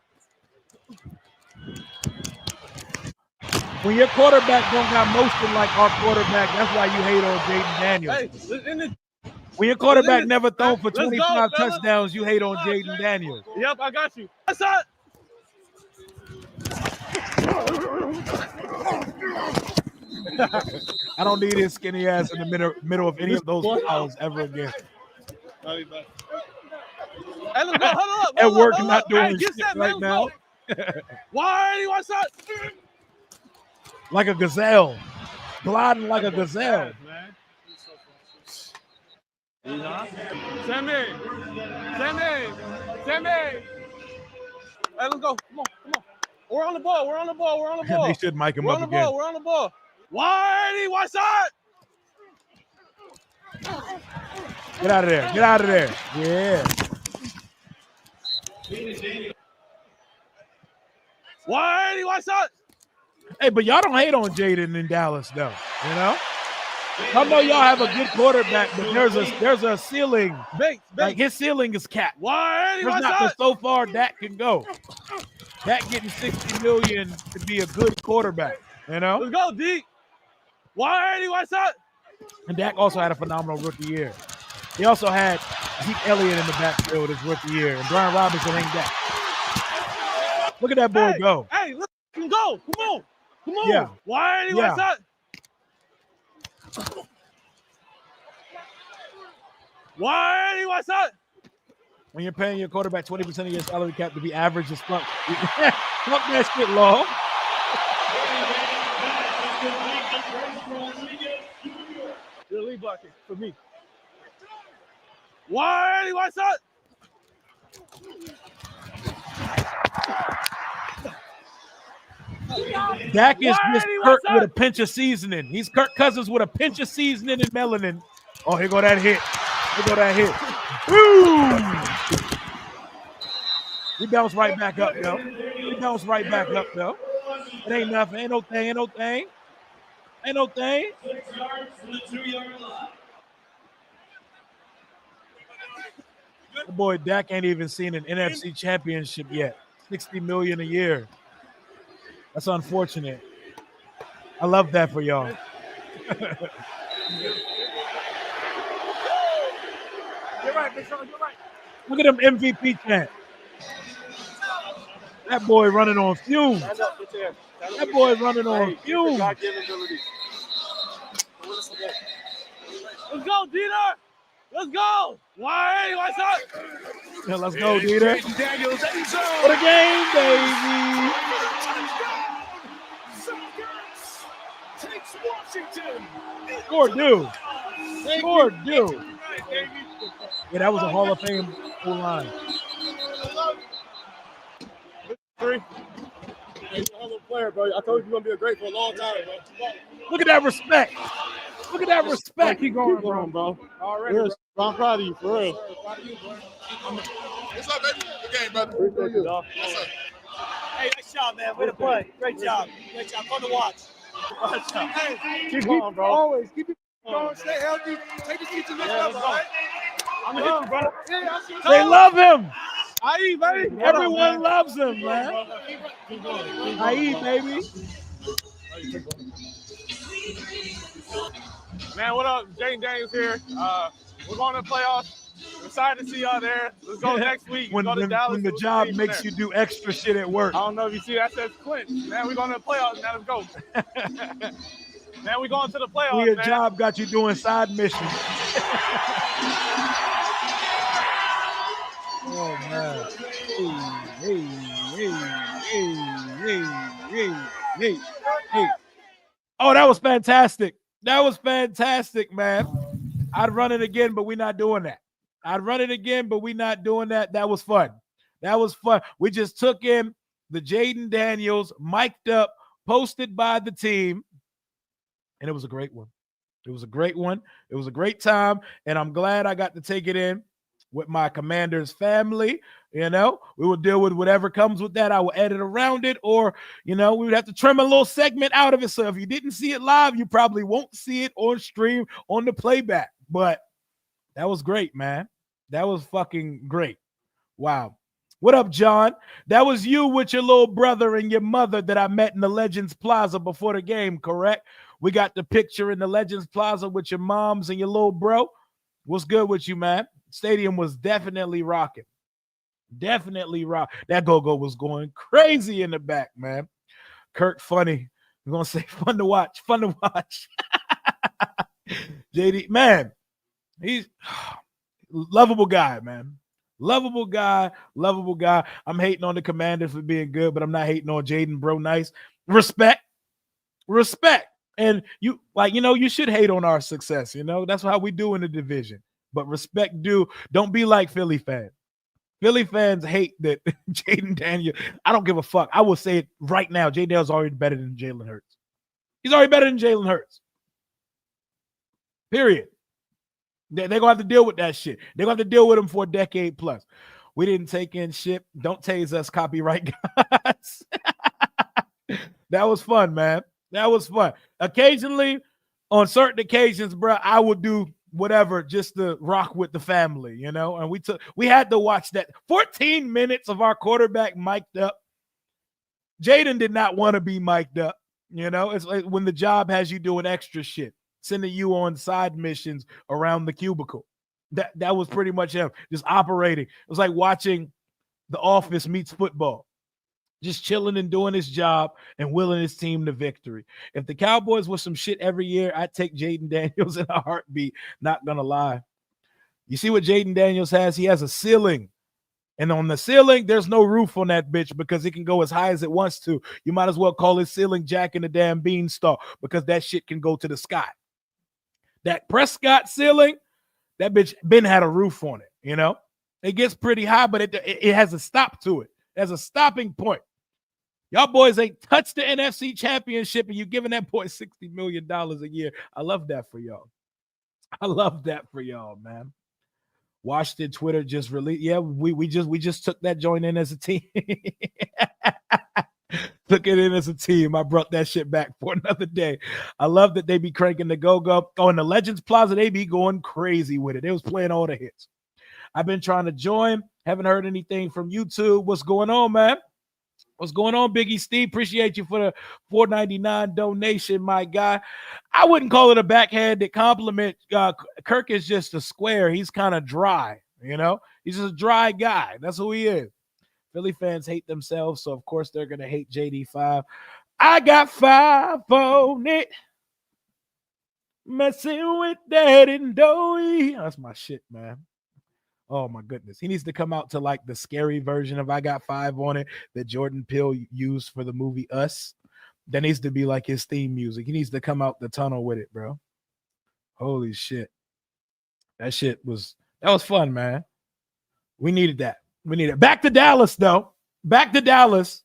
When your quarterback don't got motion like our quarterback, that's why you hate on Jayden Daniels. Hey, When your quarterback never thrown for Let's go, 25 fellas. touchdowns, you hate on Jayden Daniels. Yep, I got you. What's up? I don't need his skinny ass in the middle of any of those fouls ever again. Hey, let's go. Hold up. At work, hold not up. doing Hey, get shit set, right man. now. 180, what's up? Like a gazelle. Gliding like a gazelle. Sammy. Hey, let's go. Come on. We're on the ball. They should mic him We're up on the again. ball. We're on the ball. 180, what's up? Get out of there. Yeah. 180, what's up? Hey, but y'all don't hate on Jayden in Dallas, though. You know? I know y'all have a good quarterback, but there's a ceiling. Like his ceiling is capped. 180, There's what's not up? so far Dak can go. Dak getting $60 million to be a good quarterback. You know? Let's go, D. 180, what's up? And Dak also had a phenomenal rookie year. He also had Zeke Elliott in the backfield his rookie year, and Brian Robinson ain't Dak. Look at that boy go. Hey, let's go. Come on. Yeah. 180, Yeah. what's up? 180, what's up? When you're paying your quarterback 20% of your salary cap to be average as fuck, fuck that shit, law. Your lead blocker for me. 180, what's up? Dak is just 180, Kirk what's with a up? pinch of seasoning. He's Kirk Cousins with a pinch of seasoning and melanin. Oh, here go that hit. Boom! We bounce right back up, though. It ain't nothing. Ain't no thing. The boy Dak ain't even seen an NFC championship yet. $60 million a year. That's unfortunate. I love that for y'all. You're right, Big Sean, you're right. Look at him MVP chant. That boy running on fumes. Let's go, Dieter. Let's go. 180, what's up? Yeah, let's go, Dieter. Jayden Daniels, end zone. For the game, baby. Takes Washington. Score due. Yeah, that was a Hall of Fame full line. 3. You're a hell of a player, bro. I told you you're going to be a great for a long time, bro. Look at that respect. Keep Keep going, bro. Already, bro. I'm proud of you, for real. What's up, baby? Good game, brother. Appreciate you, dog. What's up? Hey, nice job, man. Way to play. Great job. Fun to watch. Keep going, bro. Always keep it going, stay healthy, take the seat to the next level, all right? I'm going to hit you, bro. Yeah, I see. They love him. Aye, baby. Everyone loves him, man. Aye, baby. Man, what up? Jayden Daniels here. We're going to the playoffs. We're excited to see y'all there. Let's go next week. When go to Dallas. the job makes you do extra shit at work. I don't know if you see that says Clint. Man, we're going to the playoffs. Now let's go. Man, we're going to the playoffs, Your man. job got you doing side missions. Oh man. Hey. Oh, that was fantastic. That was fantastic, man. I'd run it again, but we're not doing that. I'd run it again, but we're not doing that. That was fun. That was fun. We just took in the Jayden Daniels, mic'd up, posted by the team, and it was a great one. It was a great one. It was a great time, and I'm glad I got to take it in with my Commanders family. We will deal with whatever comes with that. I will edit around it, or, we would have to trim a little segment out of it. So if you didn't see it live, you probably won't see it on stream on the playback. But that was great, man. That was fucking great. Wow. What up, John? That was you with your little brother and your mother that I met in the Legends Plaza before the game, correct? We got the picture in the Legends Plaza with your moms and your little bro. What's good with you, man? Stadium was definitely rocking. Definitely rock. That go-go was going crazy in the back, man. Kirk, funny. I'm going to say fun to watch. Fun to watch. JD, man, he's lovable guy, man. Lovable guy. I'm hating on the Commanders for being good, but I'm not hating on Jayden, bro. Nice. Respect. And you should hate on our success. That's how we do in the division. But respect due. Don't be like Philly fans. Philly fans hate that Jayden Daniels. I don't give a fuck. I will say it right now. Jayden Daniels is already better than Jalen Hurts. He's already better than Jalen Hurts. Period. They're going to have to deal with that shit. They're going to have to deal with him for a decade plus. We didn't take in shit. Don't tase us, copyright guys. That was fun, man. That was fun. Occasionally, on certain occasions, bro, I would do whatever just to rock with the family, and we had to watch that 14 minutes of our quarterback mic'd up. Jayden did not want to be mic'd up. It's like when the job has you doing extra shit, sending you on side missions around the cubicle. That was pretty much him just operating. It was like watching The Office meets football. Just chilling and doing his job and willing his team to victory. If the Cowboys were some shit every year, I'd take Jayden Daniels in a heartbeat. Not gonna lie. You see what Jayden Daniels has? He has a ceiling. And on the ceiling, there's no roof on that bitch because it can go as high as it wants to. You might as well call it ceiling Jack and the damn beanstalk because that shit can go to the sky. That Prescott ceiling, that bitch been had a roof on it, It gets pretty high, but it has a stop to it. It has a stopping point. Y'all boys ain't touched the NFC championship and you giving that boy $60 million a year. I love that for y'all. Man. Washington Twitter just released. Yeah, we just took that joint in as a team. Took it in as a team. I brought that shit back for another day. I love that they be cranking the go-go. Oh, in the Legends Plaza, they be going crazy with it. They was playing all the hits. I've been trying to join. Haven't heard anything from YouTube. What's going on, man? What's going on, Biggie Steve? Appreciate you for the $4.99 donation, my guy. I wouldn't call it a backhanded compliment. Kirk is just a square. He's kind of dry, He's just a dry guy. That's who he is. Philly fans hate themselves, so of course they're going to hate JD5. I got 5 on it. Messing with that and doughy. That's my shit, man. Oh, my goodness. He needs to come out to like the scary version of I Got 5 on it that Jordan Peele used for the movie Us. That needs to be like his theme music. He needs to come out the tunnel with it, bro. Holy shit. That was fun, man. We needed that. Back to Dallas, though. Back to Dallas.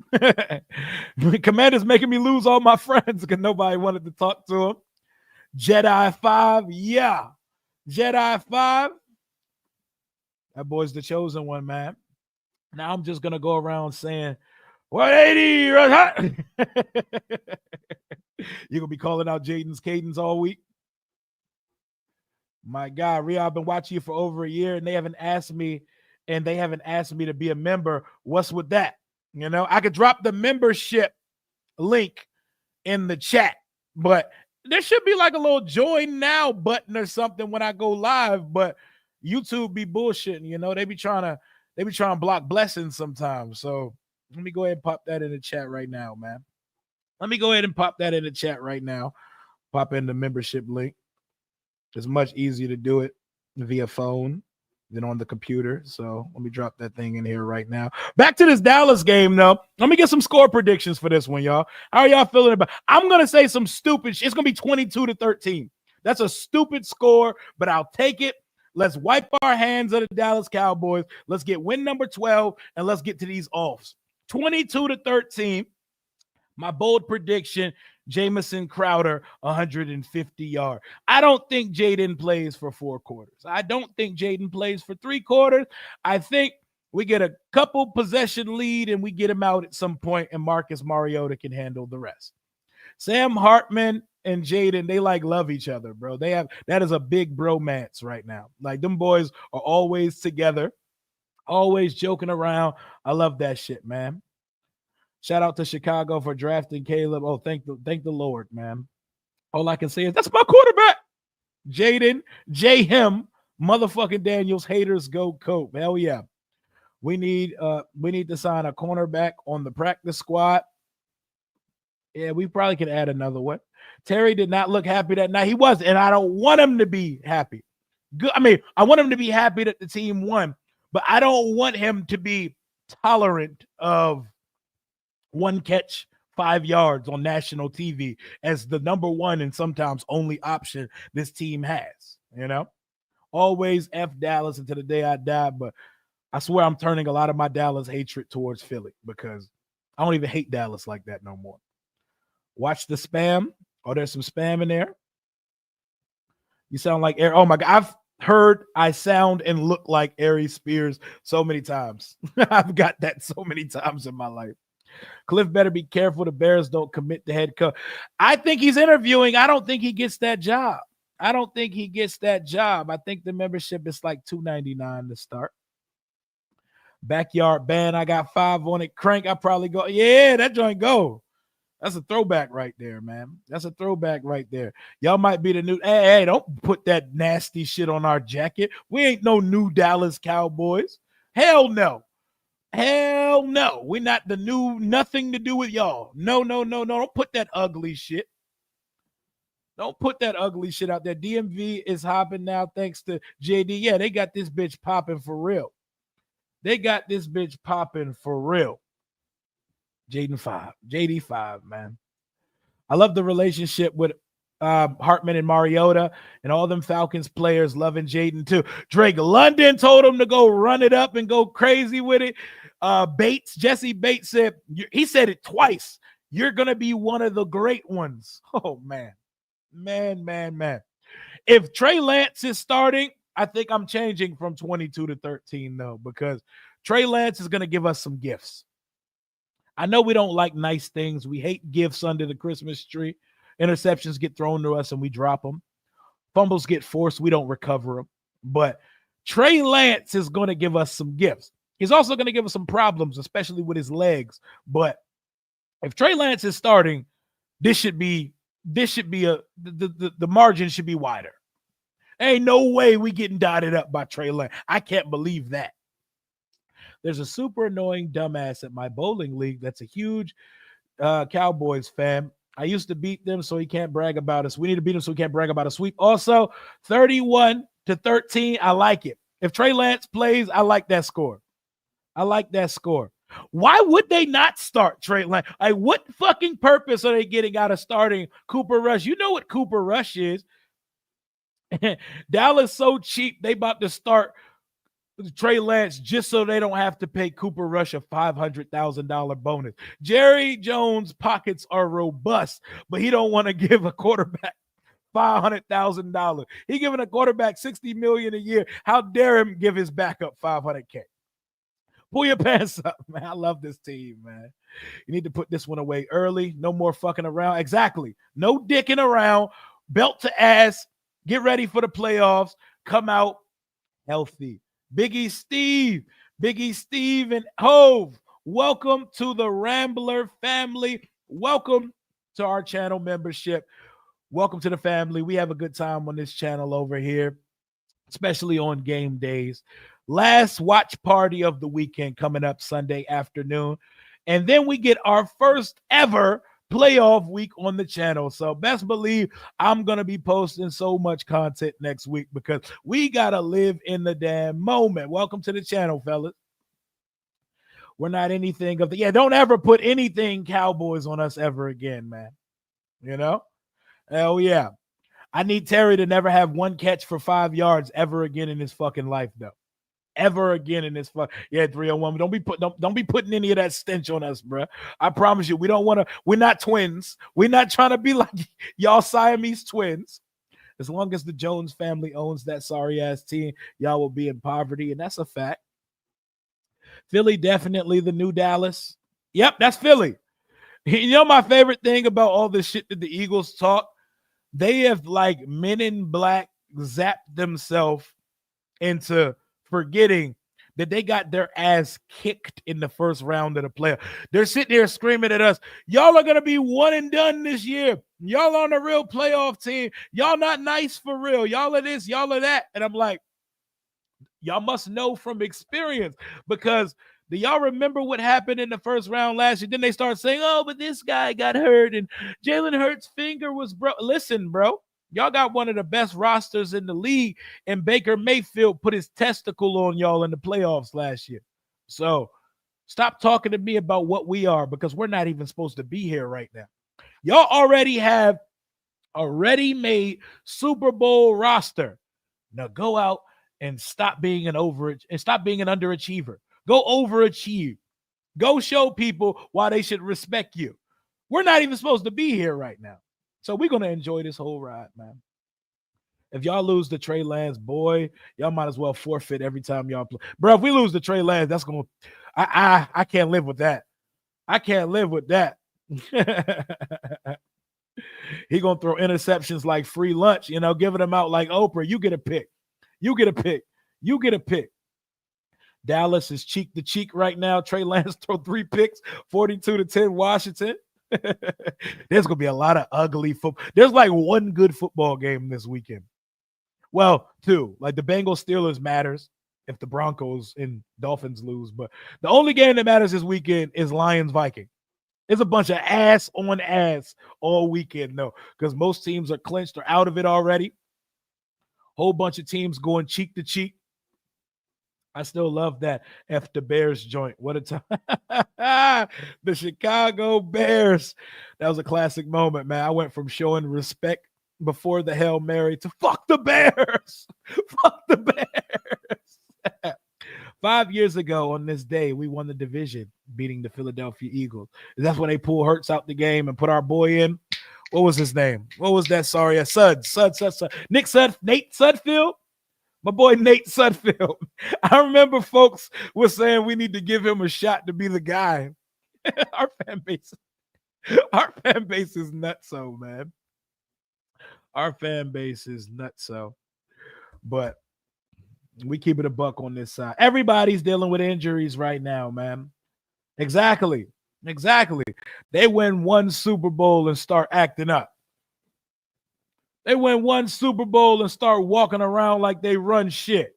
Commander's making me lose all my friends because nobody wanted to talk to him. Jedi 5. Yeah. Jedi 5. That boy's the chosen one, man. Now I'm just going to go around saying, 180. You're going to be calling out Jayden's cadence all week? My God, Ria, I've been watching you for over a year, and they haven't asked me to be a member. What's with that? I could drop the membership link in the chat, but there should be like a little join now button or something when I go live, but YouTube be bullshitting, they be trying to block blessings sometimes. So let me go ahead and pop that in the chat right now, man. Pop in the membership link. It's much easier to do it via phone than on the computer. So let me drop that thing in here right now. Back to this Dallas game, though. Let me get some score predictions for this one, y'all. How are y'all feeling about? I'm gonna say some stupid shit. It's gonna be 22-13. That's a stupid score, but I'll take it. Let's wipe our hands of the Dallas Cowboys. Let's get win number 12, and let's get to these offs. 22-13. My bold prediction, Jamison Crowder, 150 yards. I don't think Jayden plays for 4 quarters. I don't think Jayden plays for 3 quarters. I think we get a couple possession lead and we get him out at some point, and Marcus Mariota can handle the rest. Sam Hartman and Jayden, they like love each other, bro. That is a big bromance right now. Like, them boys are always together, always joking around. I love that shit, man. Shout out to Chicago for drafting Caleb. Oh, thank the Lord, man. All I can say is that's my quarterback. Jayden, him, motherfucking Daniels, haters go Cope. Hell yeah. We need to sign a cornerback on the practice squad. Yeah, we probably could add another one. Terry did not look happy that night. He wasn't, and I don't want him to be happy. Good. I mean, I want him to be happy that the team won, but I don't want him to be tolerant of 1 catch, 5 yards on national TV as the number one and sometimes only option this team has. Always F Dallas until the day I die, but I swear I'm turning a lot of my Dallas hatred towards Philly because I don't even hate Dallas like that no more. Watch the spam. Oh, there's some spam in there. You sound like Air. Oh my God, I've heard I sound and look like Ari Spears so many times. I've got that so many times in my life. Cliff better be careful the Bears don't commit the head coach. I think he's interviewing. I don't think he gets that job. I think the membership is like $2.99 to start. Backyard band, I got 5 on it. Crank, I probably go. Yeah, that joint go. That's a throwback right there, man. That's a throwback right there. Y'all might be the new. Hey, don't put that nasty shit on our jacket. We ain't no new Dallas Cowboys. Hell no. Hell no. We're not the new, nothing to do with y'all. No. Don't put that ugly shit. Don't put that ugly shit out there. DMV is hopping now thanks to JD. Yeah, they got this bitch popping for real. JD 5, man. I love the relationship with Hartman and Mariota and all them Falcons players loving Jayden too. Drake London told him to go run it up and go crazy with it. Jesse Bates said, he said it twice. You're going to be one of the great ones. Oh, man. If Trey Lance is starting, I think I'm changing from 22-13, though, because Trey Lance is going to give us some gifts. I know we don't like nice things. We hate gifts under the Christmas tree. Interceptions get thrown to us and we drop them. Fumbles get forced. We don't recover them. But Trey Lance is going to give us some gifts. He's also going to give us some problems, especially with his legs. But if Trey Lance is starting, the margin should be wider. Ain't no way we getting dotted up by Trey Lance. I can't believe that. There's a super annoying dumbass at my bowling league that's a huge Cowboys fan. I used to beat them, so he can't brag about us. We need to beat him so he can't brag about a sweep. Also, 31-13, I like it. If Trey Lance plays, I like that score. Why would they not start Trey Lance? Like, what fucking purpose are they getting out of starting Cooper Rush? You know what Cooper Rush is. Dallas so cheap, they about to start Trey Lance just so they don't have to pay Cooper Rush a $500,000 bonus. Jerry Jones' pockets are robust, but he don't want to give a quarterback $500,000. He giving a quarterback $60 million a year. How dare him give his backup $500K? Pull your pants up, man. I love this team, man. You need to put this one away early. No more fucking around. Exactly. No dicking around. Belt to ass. Get ready for the playoffs. Come out healthy. Biggie Steve and Hove, welcome to the Rambler family. Welcome to our channel membership. Welcome to the family. We have a good time on this channel over here, especially on game days. Last watch party of the weekend coming up Sunday afternoon. And then we get our first ever playoff week on the channel. So best believe I'm going to be posting so much content next week because we got to live in the damn moment. Welcome to the channel, fellas. We're not anything of the, don't ever put anything Cowboys on us ever again, man. You know? Hell yeah. I need Terry to never have one catch for 5 yards ever again in his fucking life, though. Ever again in this 301. Don't be putting any of that stench on us, bro. I promise you, we don't want to. We're not twins. We're not trying to be like y'all Siamese twins. As long as the Jones family owns that sorry ass team, y'all will be in poverty, and that's a fact. Philly definitely the new Dallas. Yep, that's Philly. You know my favorite thing about all this shit that the Eagles talk? They have like Men in Black zapped themselves into forgetting that they got their ass kicked in the first round of the playoff. They're sitting here screaming at us, y'all are going to be one and done this year. Y'all on a real playoff team. Y'all not nice for real. Y'all are this, y'all are that. And I'm like, y'all must know from experience because do y'all remember what happened in the first round last year? Then they start saying, oh, but this guy got hurt and Jalen Hurts' finger was broke. Listen, bro. Y'all got one of the best rosters in the league, and Baker Mayfield put his testicle on y'all in the playoffs last year. So stop talking to me about what we are because we're not even supposed to be here right now. Y'all already have a ready-made Super Bowl roster. Now go out and stop being an underachiever. Go overachieve. Go show people why they should respect you. We're not even supposed to be here right now. So we're going to enjoy this whole ride, man. If y'all lose to Trey Lance, boy, y'all might as well forfeit every time y'all play. Bro, if we lose to Trey Lance, that's going to – I can't live with that. I can't live with that. He going to throw interceptions like free lunch, giving them out like Oprah. You get a pick. You get a pick. You get a pick. Dallas is cheek to cheek right now. Trey Lance throw 3 picks, 42-10 Washington. There's gonna be a lot of ugly football. There's like one good football game this weekend. Well, 2. Like the Bengals Steelers matters if the Broncos and Dolphins lose, but the only game that matters this weekend is Lions Viking. It's a bunch of ass on ass all weekend, though, because most teams are clinched or out of it already. Whole bunch of teams going cheek to cheek. I still love that F the Bears joint. What a time. The Chicago Bears. That was a classic moment, man. I went from showing respect before the Hail Mary to fuck the Bears. Fuck the Bears. 5 years ago on this day, we won the division, beating the Philadelphia Eagles. That's when they pulled Hurts out the game and put our boy in. What was his name? What was that? Sorry, Sud. Nate Sudfield? My boy Nate Sudfield. I remember folks were saying we need to give him a shot to be the guy. Our fan base is nutso, man. Our fan base is nutso. But we keep it a buck on this side. Everybody's dealing with injuries right now, man. Exactly. They win one Super Bowl and start acting up. They win one Super Bowl and start walking around like they run shit.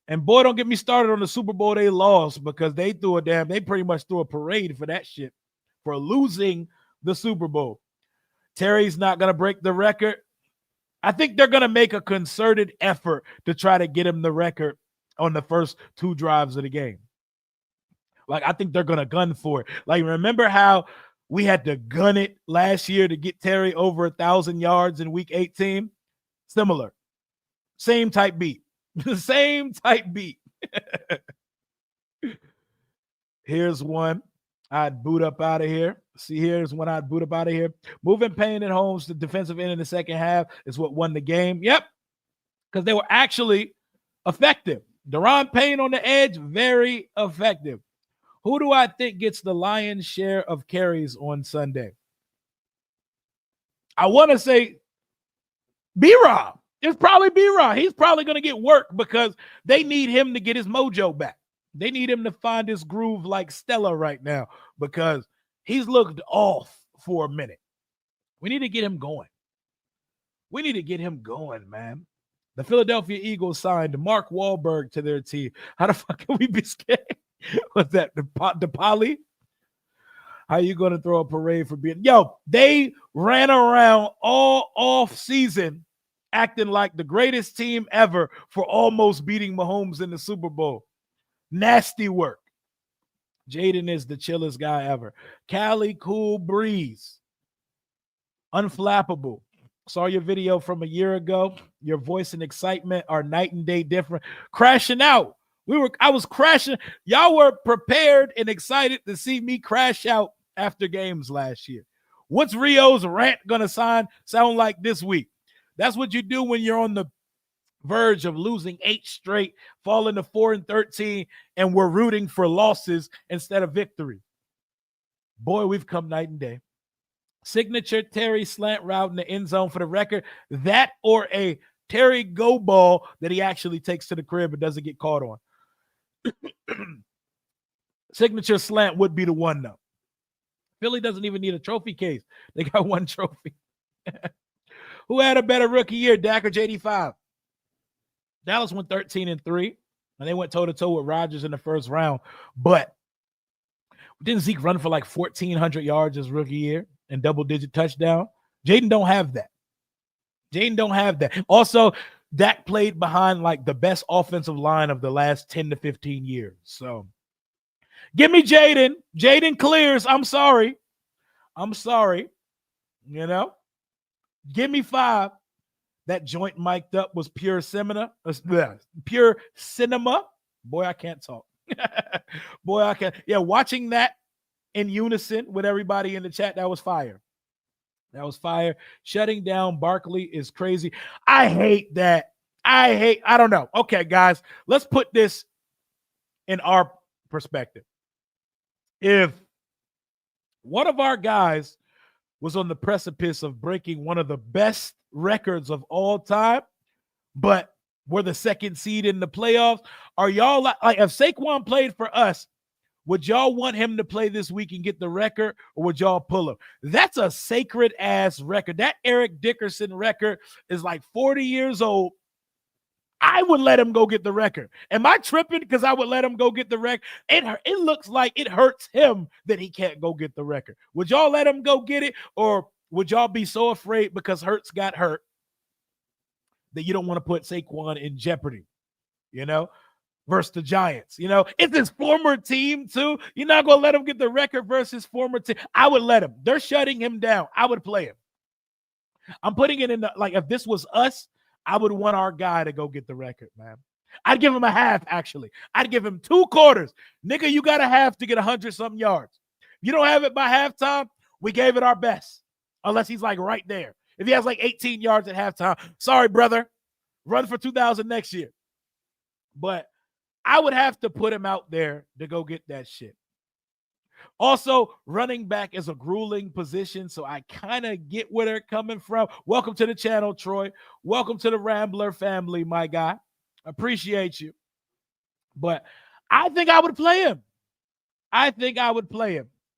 And boy, don't get me started on the Super Bowl they lost because they pretty much threw a parade for that shit, for losing the Super Bowl. Terry's not going to break the record. I think they're going to make a concerted effort to try to get him the record on the first 2 drives of the game. Like, I think they're going to gun for it. Like, remember how we had to gun it last year to get Terry over 1,000 yards in week 18? Similar. Same type beat. Same type beat. Here's one I'd boot up out of here. See, here's one I'd boot up out of here. Moving Payne and Holmes to defensive end in the second half is what won the game. Yep. Because they were actually effective. Daron Payne on the edge, very effective. Who do I think gets the lion's share of carries on Sunday? I want to say B-Rob. It's probably B-Rob. He's probably going to get work because they need him to get his mojo back. They need him to find his groove like Stella right now because he's looked off for a minute. We need to get him going. Man. The Philadelphia Eagles signed Mark Wahlberg to their team. How the fuck can we be scared? What's that? The Poly? How you going to throw a parade for being? Yo, they ran around all off season acting like the greatest team ever for almost beating Mahomes in the Super Bowl. Nasty work. Jayden is the chillest guy ever. Cali Cool Breeze. Unflappable. Saw your video from a year ago. Your voice and excitement are night and day different. Crashing out. I was crashing. Y'all were prepared and excited to see me crash out after games last year. What's Rio's rant gonna sound like this week? That's what you do when you're on the verge of losing 8 straight, falling to 4-13, and we're rooting for losses instead of victory. Boy, we've come night and day. Signature Terry slant route in the end zone for the record. That or a Terry go ball that he actually takes to the crib and doesn't get caught on. Signature slant would be the one, though. Philly doesn't even need a trophy case. They got one trophy. Who had a better rookie year, Dak or JD5? Dallas went 13-3, and they went toe-to-toe with Rodgers in the first round. But didn't Zeke run for like 1,400 yards his rookie year and double-digit touchdown? Jayden don't have that. Jayden don't have that. Also, Dak played behind like the best offensive line of the last 10 to 15 years. So give me Jayden. Jayden clears. I'm sorry. You know? Give me 5. That joint mic'd up was pure cinema. Pure cinema. Boy, I can't talk. Boy, I can't. Yeah, watching that in unison with everybody in the chat, that was fire. That was fire. Shutting down Barkley is crazy. I hate that. I don't know. Okay, guys, let's put this in our perspective. If one of our guys was on the precipice of breaking one of the best records of all time, but we're the second seed in the playoffs, are y'all like if Saquon played for us, would y'all want him to play this week and get the record, or would y'all pull him? That's a sacred ass record. That Eric Dickerson record is like 40 years old. I would let him go get the record. Am I tripping because I would let him go get the record? It looks like it hurts him that he can't go get the record. Would y'all let him go get it, or would y'all be so afraid because Hurts got hurt that you don't want to put Saquon in jeopardy, you know, versus the Giants? You know, it's his former team too. You're not going to let him get the record versus his former team. I would let him. They're shutting him down. I would play him. I'm putting it in the, like, if this was us, I would want our guy to go get the record, man. I'd give him a half, actually. I'd give him 2 quarters. Nigga, you got a half to get 100-something yards. If you don't have it by halftime, we gave it our best. Unless he's like right there. If he has like 18 yards at halftime, sorry, brother. Run for 2,000 next year. But I would have to put him out there to go get that shit. Also, running back is a grueling position, so I kind of get where they're coming from. Welcome to the channel, Troy. Welcome to the Rambler family, my guy. Appreciate you. But I think I would play him.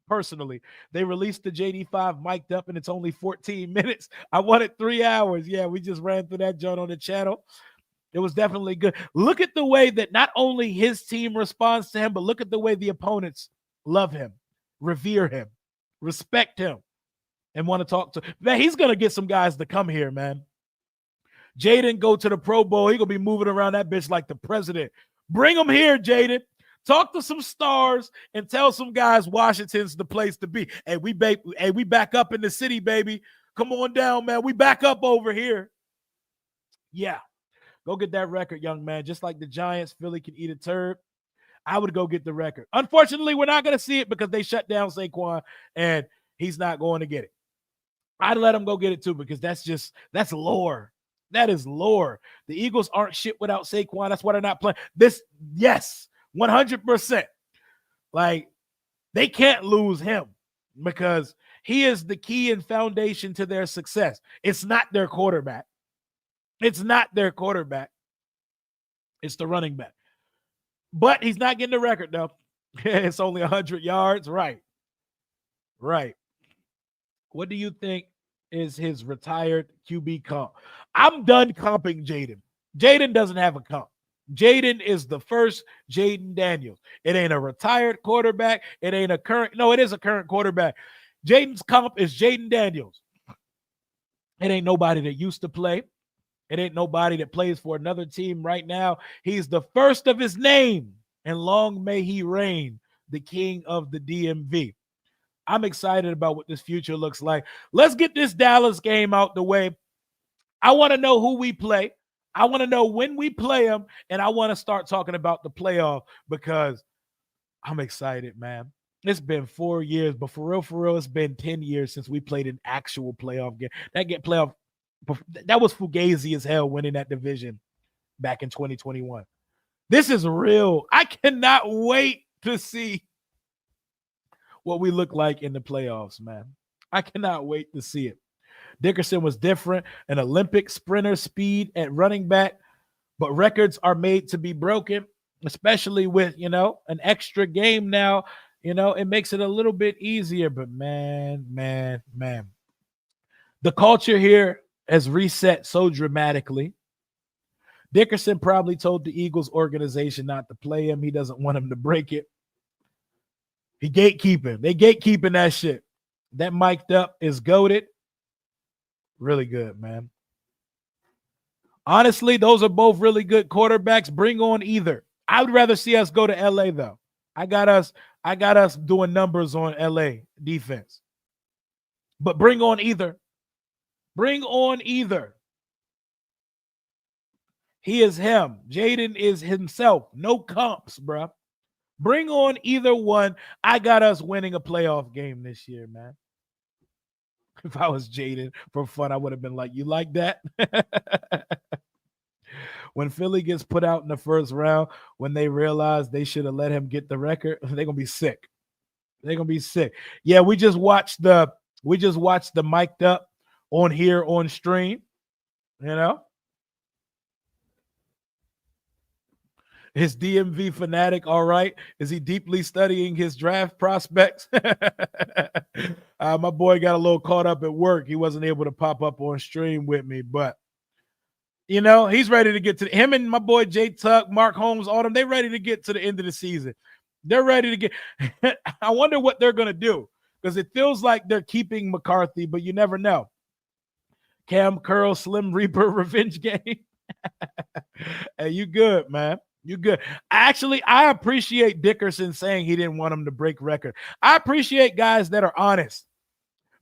Personally. They released the JD5 mic'd up, and it's only 14 minutes. I wanted 3 hours. Yeah, we just ran through that joint on the channel. It was definitely good. Look at the way that not only his team responds to him, but look at the way the opponents love him, revere him, respect him, and want to talk to him. Man, he's going to get some guys to come here, man. Jayden go to the Pro Bowl. He's going to be moving around that bitch like the president. Bring him here, Jayden. Talk to some stars and tell some guys Washington's the place to be. Hey, we back up in the city, baby. Come on down, man. We back up over here. Yeah. Go get that record, young man. Just like the Giants, Philly can eat a turd. I would go get the record. Unfortunately, we're not going to see it because they shut down Saquon, and he's not going to get it. I'd let him go get it too, because that's lore. That is lore. The Eagles aren't shit without Saquon. That's why they're not playing. Yes, 100%. Like, they can't lose him because he is the key and foundation to their success. It's not their quarterback. It's the running back. But he's not getting the record, though. It's only 100 yards. Right. What do you think is his retired QB comp? I'm done comping Jayden. Jayden doesn't have a comp. Jayden is the first Jayden Daniels. It ain't a retired quarterback. It ain't a current. No, it is a current quarterback. Jayden's comp is Jayden Daniels. It ain't nobody that used to play. It ain't nobody that plays for another team right now. He's the first of his name, and long may he reign, the king of the DMV. I'm excited about what this future looks like. Let's get this Dallas game out the way. I want to know who we play. I want to know when we play them, and I want to start talking about the playoff because I'm excited, man. It's been 4 years, but for real, it's been 10 years since we played an actual playoff game. That was fugazi as hell winning that division back in 2021. This is real. I cannot wait to see what we look like in the playoffs, man. I cannot wait to see it. Dickerson was different, an Olympic sprinter speed at running back, but records are made to be broken, especially with, an extra game now. It makes it a little bit easier, but man. The culture here has reset so dramatically. Dickerson probably told the Eagles organization not to play him. He doesn't want him to break it. He gatekeeping. They gatekeeping that shit. That mic'd up is goated. Really good, man. Honestly, those are both really good quarterbacks. Bring on either. I would rather see us go to LA though. I got us doing numbers on LA defense. But bring on either. Bring on either. He is him. Jayden is himself. No comps, bro. Bring on either one. I got us winning a playoff game this year, man. If I was Jayden for fun, I would have been like, you like that? When Philly gets put out in the first round, when they realize they should have let him get the record, they're going to be sick. They're going to be sick. Yeah, we just watched the mic'd up on here on stream, His DMV fanatic, all right. Is he deeply studying his draft prospects? My boy got a little caught up at work. He wasn't able to pop up on stream with me, but he's ready to get to him and my boy Jay Tuck, Mark Holmes, all them. They ready to get to the end of the season. They're ready to get. I wonder what they're gonna do because it feels like they're keeping McCarthy, but you never know. Cam Curl, Slim Reaper, revenge game. Hey, you good, man? You good. I appreciate Dickerson saying he didn't want him to break record. I appreciate guys that are honest.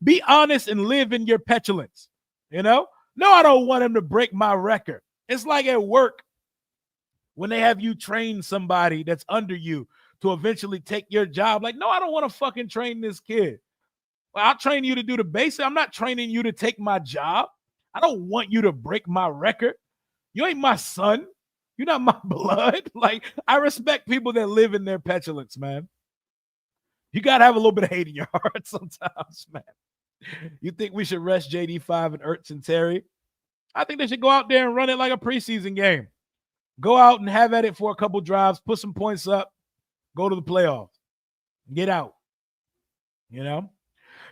Be honest and live in your petulance. No, I don't want him to break my record. It's like at work when they have you train somebody that's under you to eventually take your job. Like, no, I don't want to fucking train this kid. Well, I'll train you to do the basic. I'm not training you to take my job. I don't want you to break my record. You ain't my son. You're not my blood. Like, I respect people that live in their petulance, man. You got to have a little bit of hate in your heart sometimes, man. You think we should rest JD5 and Ertz and Terry? I think they should go out there and run it like a preseason game. Go out and have at it for a couple drives, put some points up, go to the playoffs, get out.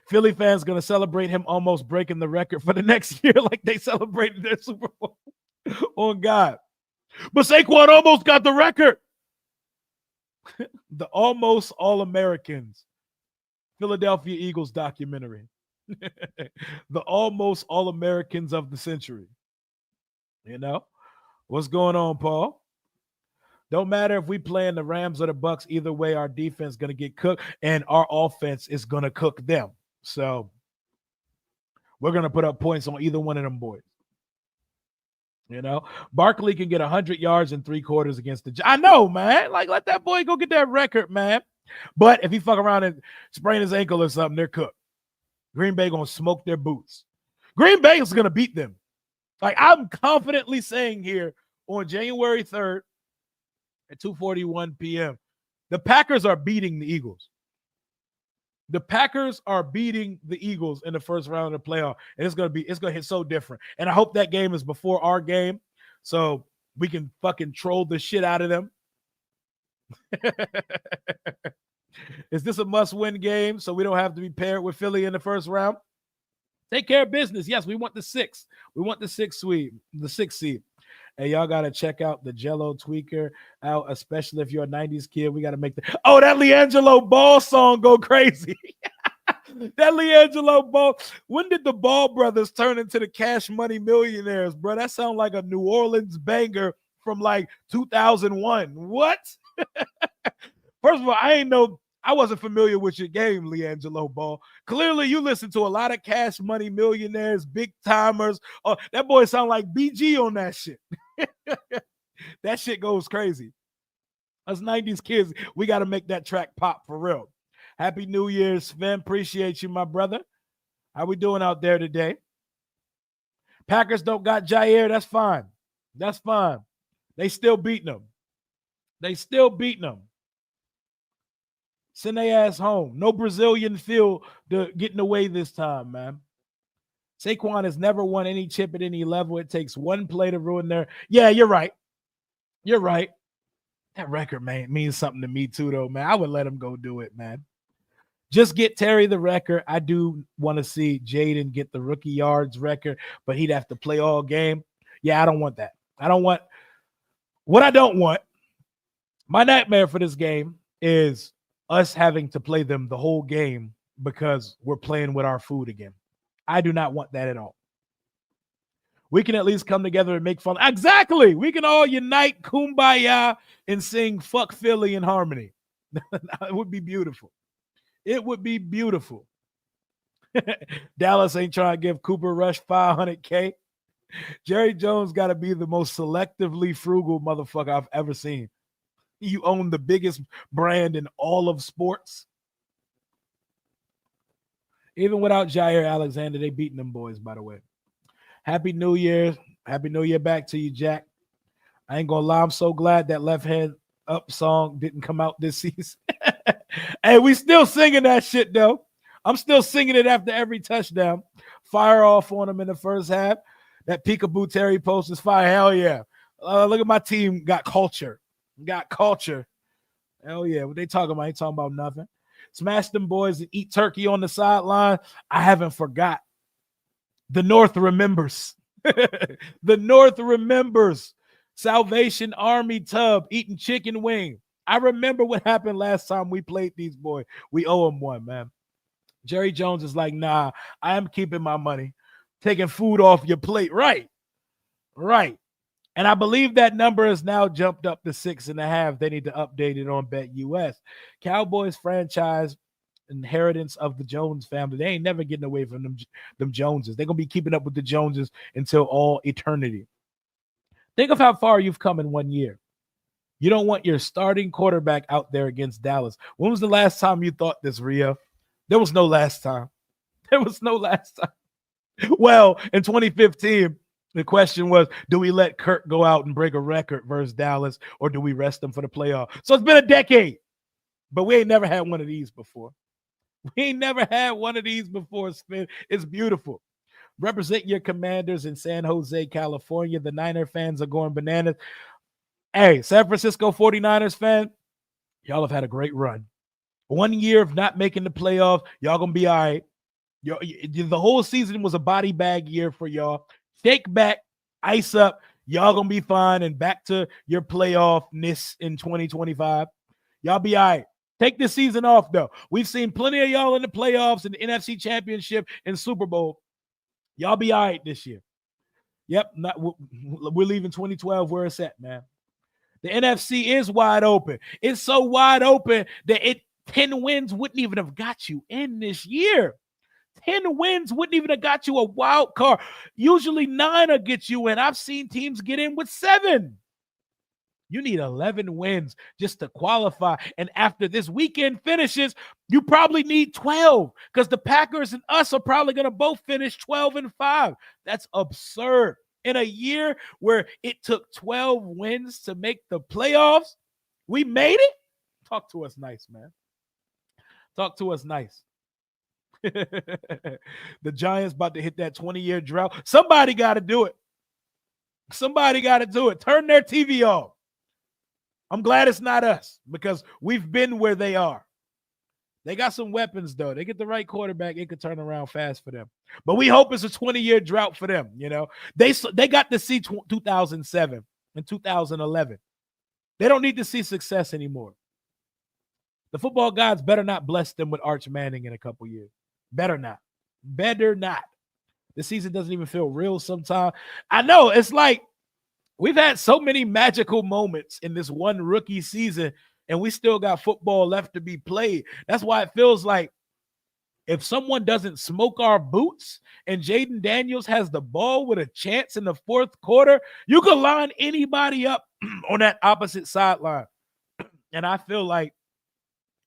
Philly fans going to celebrate him almost breaking the record for the next year like they celebrated their Super Bowl. On God. But Saquon almost got the record. The Almost All-Americans. Philadelphia Eagles documentary. The Almost All-Americans of the century. What's going on, Paul? Don't matter if we play in the Rams or the Bucks. Either way, our defense is going to get cooked, and our offense is going to cook them. So we're going to put up points on either one of them boys. Barkley can get 100 yards in 3 quarters against the. I know, man. Like, let that boy go get that record, man. But if he fuck around and sprain his ankle or something, they're cooked. Green Bay going to smoke their boots. Green Bay is going to beat them. Like, I'm confidently saying here on January 3rd at 2:41 p.m., the Packers are beating the Eagles. The Packers are beating the Eagles in the first round of the playoff, and it's gonna hit so different. And I hope that game is before our game, so we can fucking troll the shit out of them. Is this a must-win game so we don't have to be paired with Philly in the first round? Take care of business. Yes, we want the 6th. We want the 6th seed. Hey, y'all got to check out the Jello Tweaker out, especially if you're a 90s kid. We got to make the... Oh, that Leangelo Ball song go crazy. That Leangelo Ball. When did the Ball brothers turn into the Cash Money Millionaires, bro? That sounds like a New Orleans banger from like 2001. What? First of all, I wasn't familiar with your game, Leangelo Ball. Clearly, you listen to a lot of Cash Money Millionaires, Big Timers. Oh, that boy sound like BG on that shit. That shit goes crazy. Us 90s kids, we got to make that track pop for real. Happy New Year's, Sven. Appreciate you, my brother. How we doing out there today? Packers don't got Jair. That's fine. That's fine. They still beating them. They still beating them. Send their ass home. No Brazilian feel to getting away this time, man. Saquon has never won any chip at any level. It takes one play to ruin their... Yeah, you're right. You're right. That record, man, means something to me too, though, man. I would let him go do it, man. Just get Terry the record. I do want to see Jayden get the rookie yards record, but he'd have to play all game. Yeah, I don't want that. I don't want... What I don't want, my nightmare for this game is us having to play them the whole game because we're playing with our food again. I do not want that at all. We can at least come together and make fun. Exactly. We can all unite, kumbaya, and sing Fuck Philly in harmony. It would be beautiful. It would be beautiful. Dallas ain't trying to give Cooper Rush $500K. Jerry Jones got to be the most selectively frugal motherfucker I've ever seen. You own the biggest brand in all of sports. Even without Jair Alexander, they beating them boys, by the way. Happy New Year. Happy New Year back to you, Jack. I ain't going to lie. I'm so glad that Left Hand Up song didn't come out this season. Hey, we still singing that shit, though. I'm still singing it after every touchdown. Fire off on them in the first half. That Peekaboo Terry post is fire. Hell yeah. Look at my team. Got culture. Got culture. Hell yeah. What they talking about? Ain't talking about nothing. Smash them boys and eat turkey on the sideline. I haven't forgot. The North remembers. The North remembers. Salvation Army tub eating chicken wing. I remember what happened last time we played these boys. We owe them one, man. Jerry Jones is like, nah, I am keeping my money. Taking food off your plate. Right. Right. And I believe that number has now jumped up to 6.5. They need to update it on BetUS. Cowboys franchise inheritance of the Jones family. They ain't never getting away from them Joneses. They're going to be keeping up with the Joneses until all eternity. Think of how far you've come in 1 year. You don't want your starting quarterback out there against Dallas. When was the last time you thought this, Rio? There was no last time. There was no last time. Well, in 2015, the question was, do we let Kirk go out and break a record versus Dallas, or do we rest him for the playoff? So it's been a decade, but we ain't never had one of these before. We ain't never had one of these before, Spin. It's beautiful. Represent your Commanders in San Jose, California. The Niner fans are going bananas. Hey, San Francisco 49ers fan, y'all have had a great run. 1 year of not making the playoffs. Y'all going to be all right. The whole season was a body bag year for y'all. Shake back, ice up. Y'all going to be fine and back to your playoffness in 2025. Y'all be all right. Take this season off, though. We've seen plenty of y'all in the playoffs and the NFC Championship and Super Bowl. Y'all be all right this year. Yep, we're leaving 2012 where it's at, man. The NFC is wide open. It's so wide open that 10 wins wouldn't even have got you in this year. 10 wins wouldn't even have got you a wild card. Usually 9 will get you in. I've seen teams get in with 7. You need 11 wins just to qualify. And after this weekend finishes, you probably need 12 because the Packers and us are probably going to both finish 12-5. That's absurd. In a year where it took 12 wins to make the playoffs, we made it? Talk to us nice, man. Talk to us nice. The Giants about to hit that 20-year drought. Somebody got to do it. Somebody got to do it. Turn their TV off. I'm glad it's not us because we've been where they are. They got some weapons, though. They get the right quarterback, it could turn around fast for them. But we hope it's a 20-year drought for them, you know. They got to see 2007 and 2011. They don't need to see success anymore. The football gods better not bless them with Arch Manning in a couple years. Better not. Better not. The season doesn't even feel real sometimes. I know, it's like we've had so many magical moments in this one rookie season, and we still got football left to be played. That's why it feels like if someone doesn't smoke our boots and Jayden Daniels has the ball with a chance in the fourth quarter, you can line anybody up on that opposite sideline. And I feel like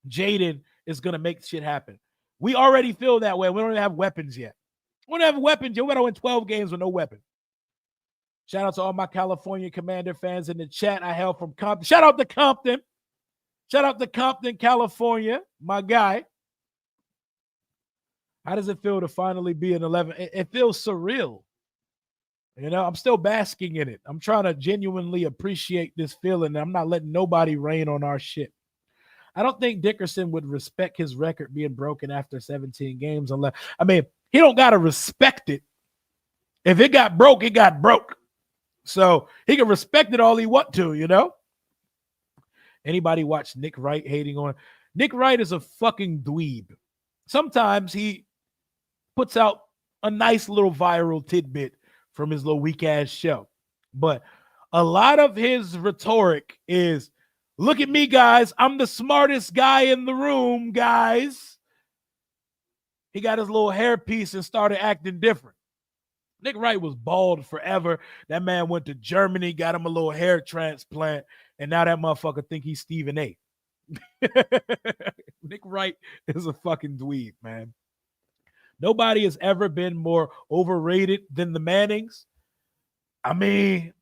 Jayden is going to make shit happen. We already feel that way. We don't even have weapons yet. We don't have weapons yet. We got to win 12 games with no weapon. Shout out to all my California Commander fans in the chat. I hail from Compton. Shout out to Compton. Shout out to Compton, California, my guy. How does it feel to finally be an 11? It feels surreal. You know, I'm still basking in it. I'm trying to genuinely appreciate this feeling. I'm not letting nobody rain on our shit. I don't think Dickerson would respect his record being broken after 17 games unless, I mean, he don't got to respect it. If it got broke, it got broke. So he can respect it all he want to, you know? Anybody watch Nick Wright hating on? Nick Wright is a fucking dweeb. Sometimes he puts out a nice little viral tidbit from his little weak-ass show. But a lot of his rhetoric is, look at me, guys. I'm the smartest guy in the room, guys. He got his little hairpiece and started acting different. Nick Wright was bald forever. That man went to Germany, got him a little hair transplant, and now that motherfucker think he's Stephen A. Nick Wright is a fucking dweeb, man. Nobody has ever been more overrated than the Mannings. I mean,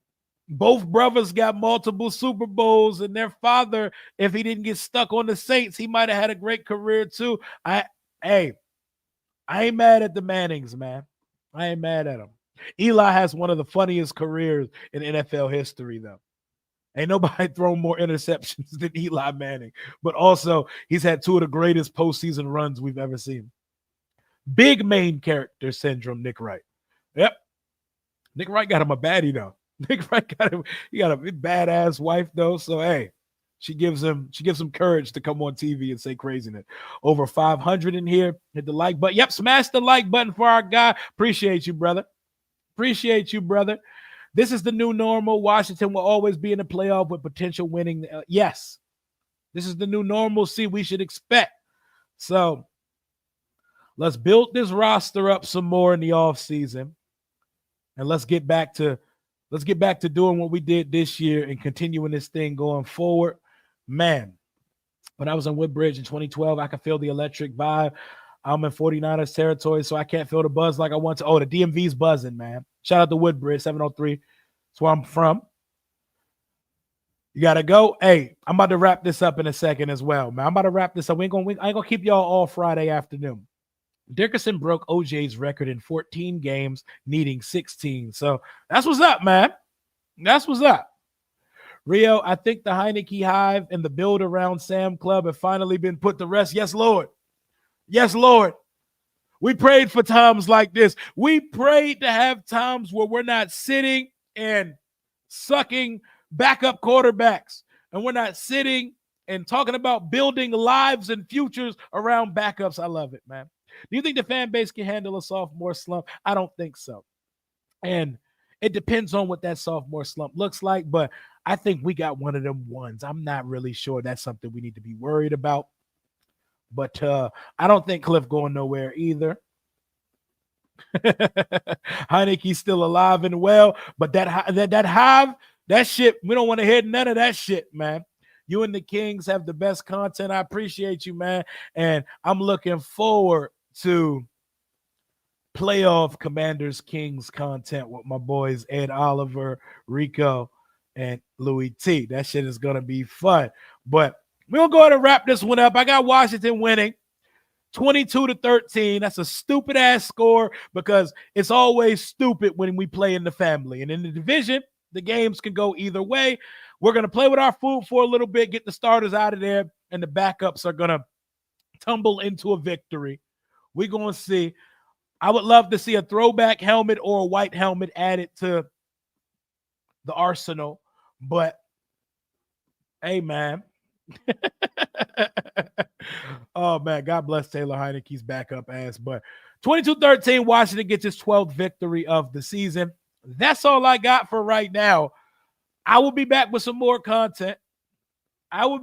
both brothers got multiple Super Bowls, and their father, if he didn't get stuck on the Saints, he might have had a great career too. I ain't mad at the Mannings, man. I ain't mad at him. Eli has one of the funniest careers in NFL history, though. Ain't nobody thrown more interceptions than Eli Manning. But also, he's had two of the greatest postseason runs we've ever seen. Big main character syndrome, Nick Wright. Yep. Nick Wright got him a baddie, though. Nick Wright got him. He got a badass wife, though. So, hey, she gives him courage to come on TV and say craziness. Over 500 in here. Hit the like button. Yep, smash the like button for our guy. Appreciate you, brother. Appreciate you, brother. This is the new normal. Washington will always be in the playoff with potential winning. Yes, this is the new normalcy we should expect. So let's build this roster up some more in the offseason. And let's get back to doing what we did this year and continuing this thing going forward. Man, when I was in Woodbridge in 2012, I could feel the electric vibe. I'm in 49ers territory, so I can't feel the buzz like I want to. Oh, the DMV's buzzing, man. Shout out to Woodbridge, 703. That's where I'm from. You got to go. Hey, I'm about to wrap this up in a second as well, man. I'm about to wrap this up. I ain't going to keep y'all all Friday afternoon. Dickerson broke OJ's record in 14 games, needing 16. So that's what's up, man. That's what's up. Rio, I think the Heineke Hive and the build around Sam Club have finally been put to rest. Yes, Lord. Yes, Lord. We prayed for times like this. We prayed to have times where we're not sitting and sucking backup quarterbacks, and we're not sitting and talking about building lives and futures around backups. I love it, man. Do you think the fan base can handle a sophomore slump? I don't think so. And it depends on what that sophomore slump looks like, but I think we got one of them ones. I'm not really sure that's something we need to be worried about. But I don't think Cliff going nowhere either. Heineke's still alive and well, but that Hive, that shit, we don't want to hear none of that shit, man. You and the Kings have the best content. I appreciate you, man. And I'm looking forward to playoff Commanders Kings content with my boys Ed Oliver, Rico, and Louis T. That shit is going to be fun. But we'll go ahead and wrap this one up. I got Washington winning 22-13. That's a stupid ass score because it's always stupid when we play in the family. And in the division, the games can go either way. We're going to play with our food for a little bit, get the starters out of there, and the backups are going to tumble into a victory. We're going to see. I would love to see a throwback helmet or a white helmet added to the arsenal. But, hey, man. Oh, man. God bless Taylor Heineke's backup ass. But 22-13, Washington gets its 12th victory of the season. That's all I got for right now. I will be back with some more content. over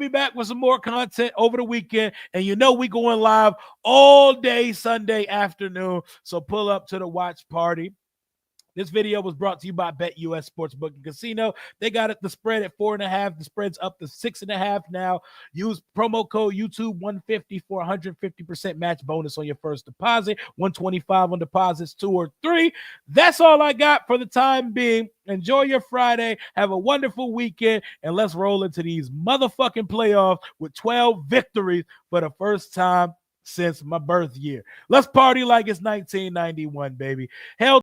the weekend. And you know we going live all day Sunday afternoon. So pull up to the watch party. This video was brought to you by BetUS Sportsbook and Casino. They got the spread at 4.5. The spread's up to 6.5 now. Use promo code YouTube150 for 150% match bonus on your first deposit. 125 on deposits 2 or 3. That's all I got for the time being. Enjoy your Friday. Have a wonderful weekend. And let's roll into these motherfucking playoffs with 12 victories for the first time since my birth year. Let's party like it's 1991, baby. Hell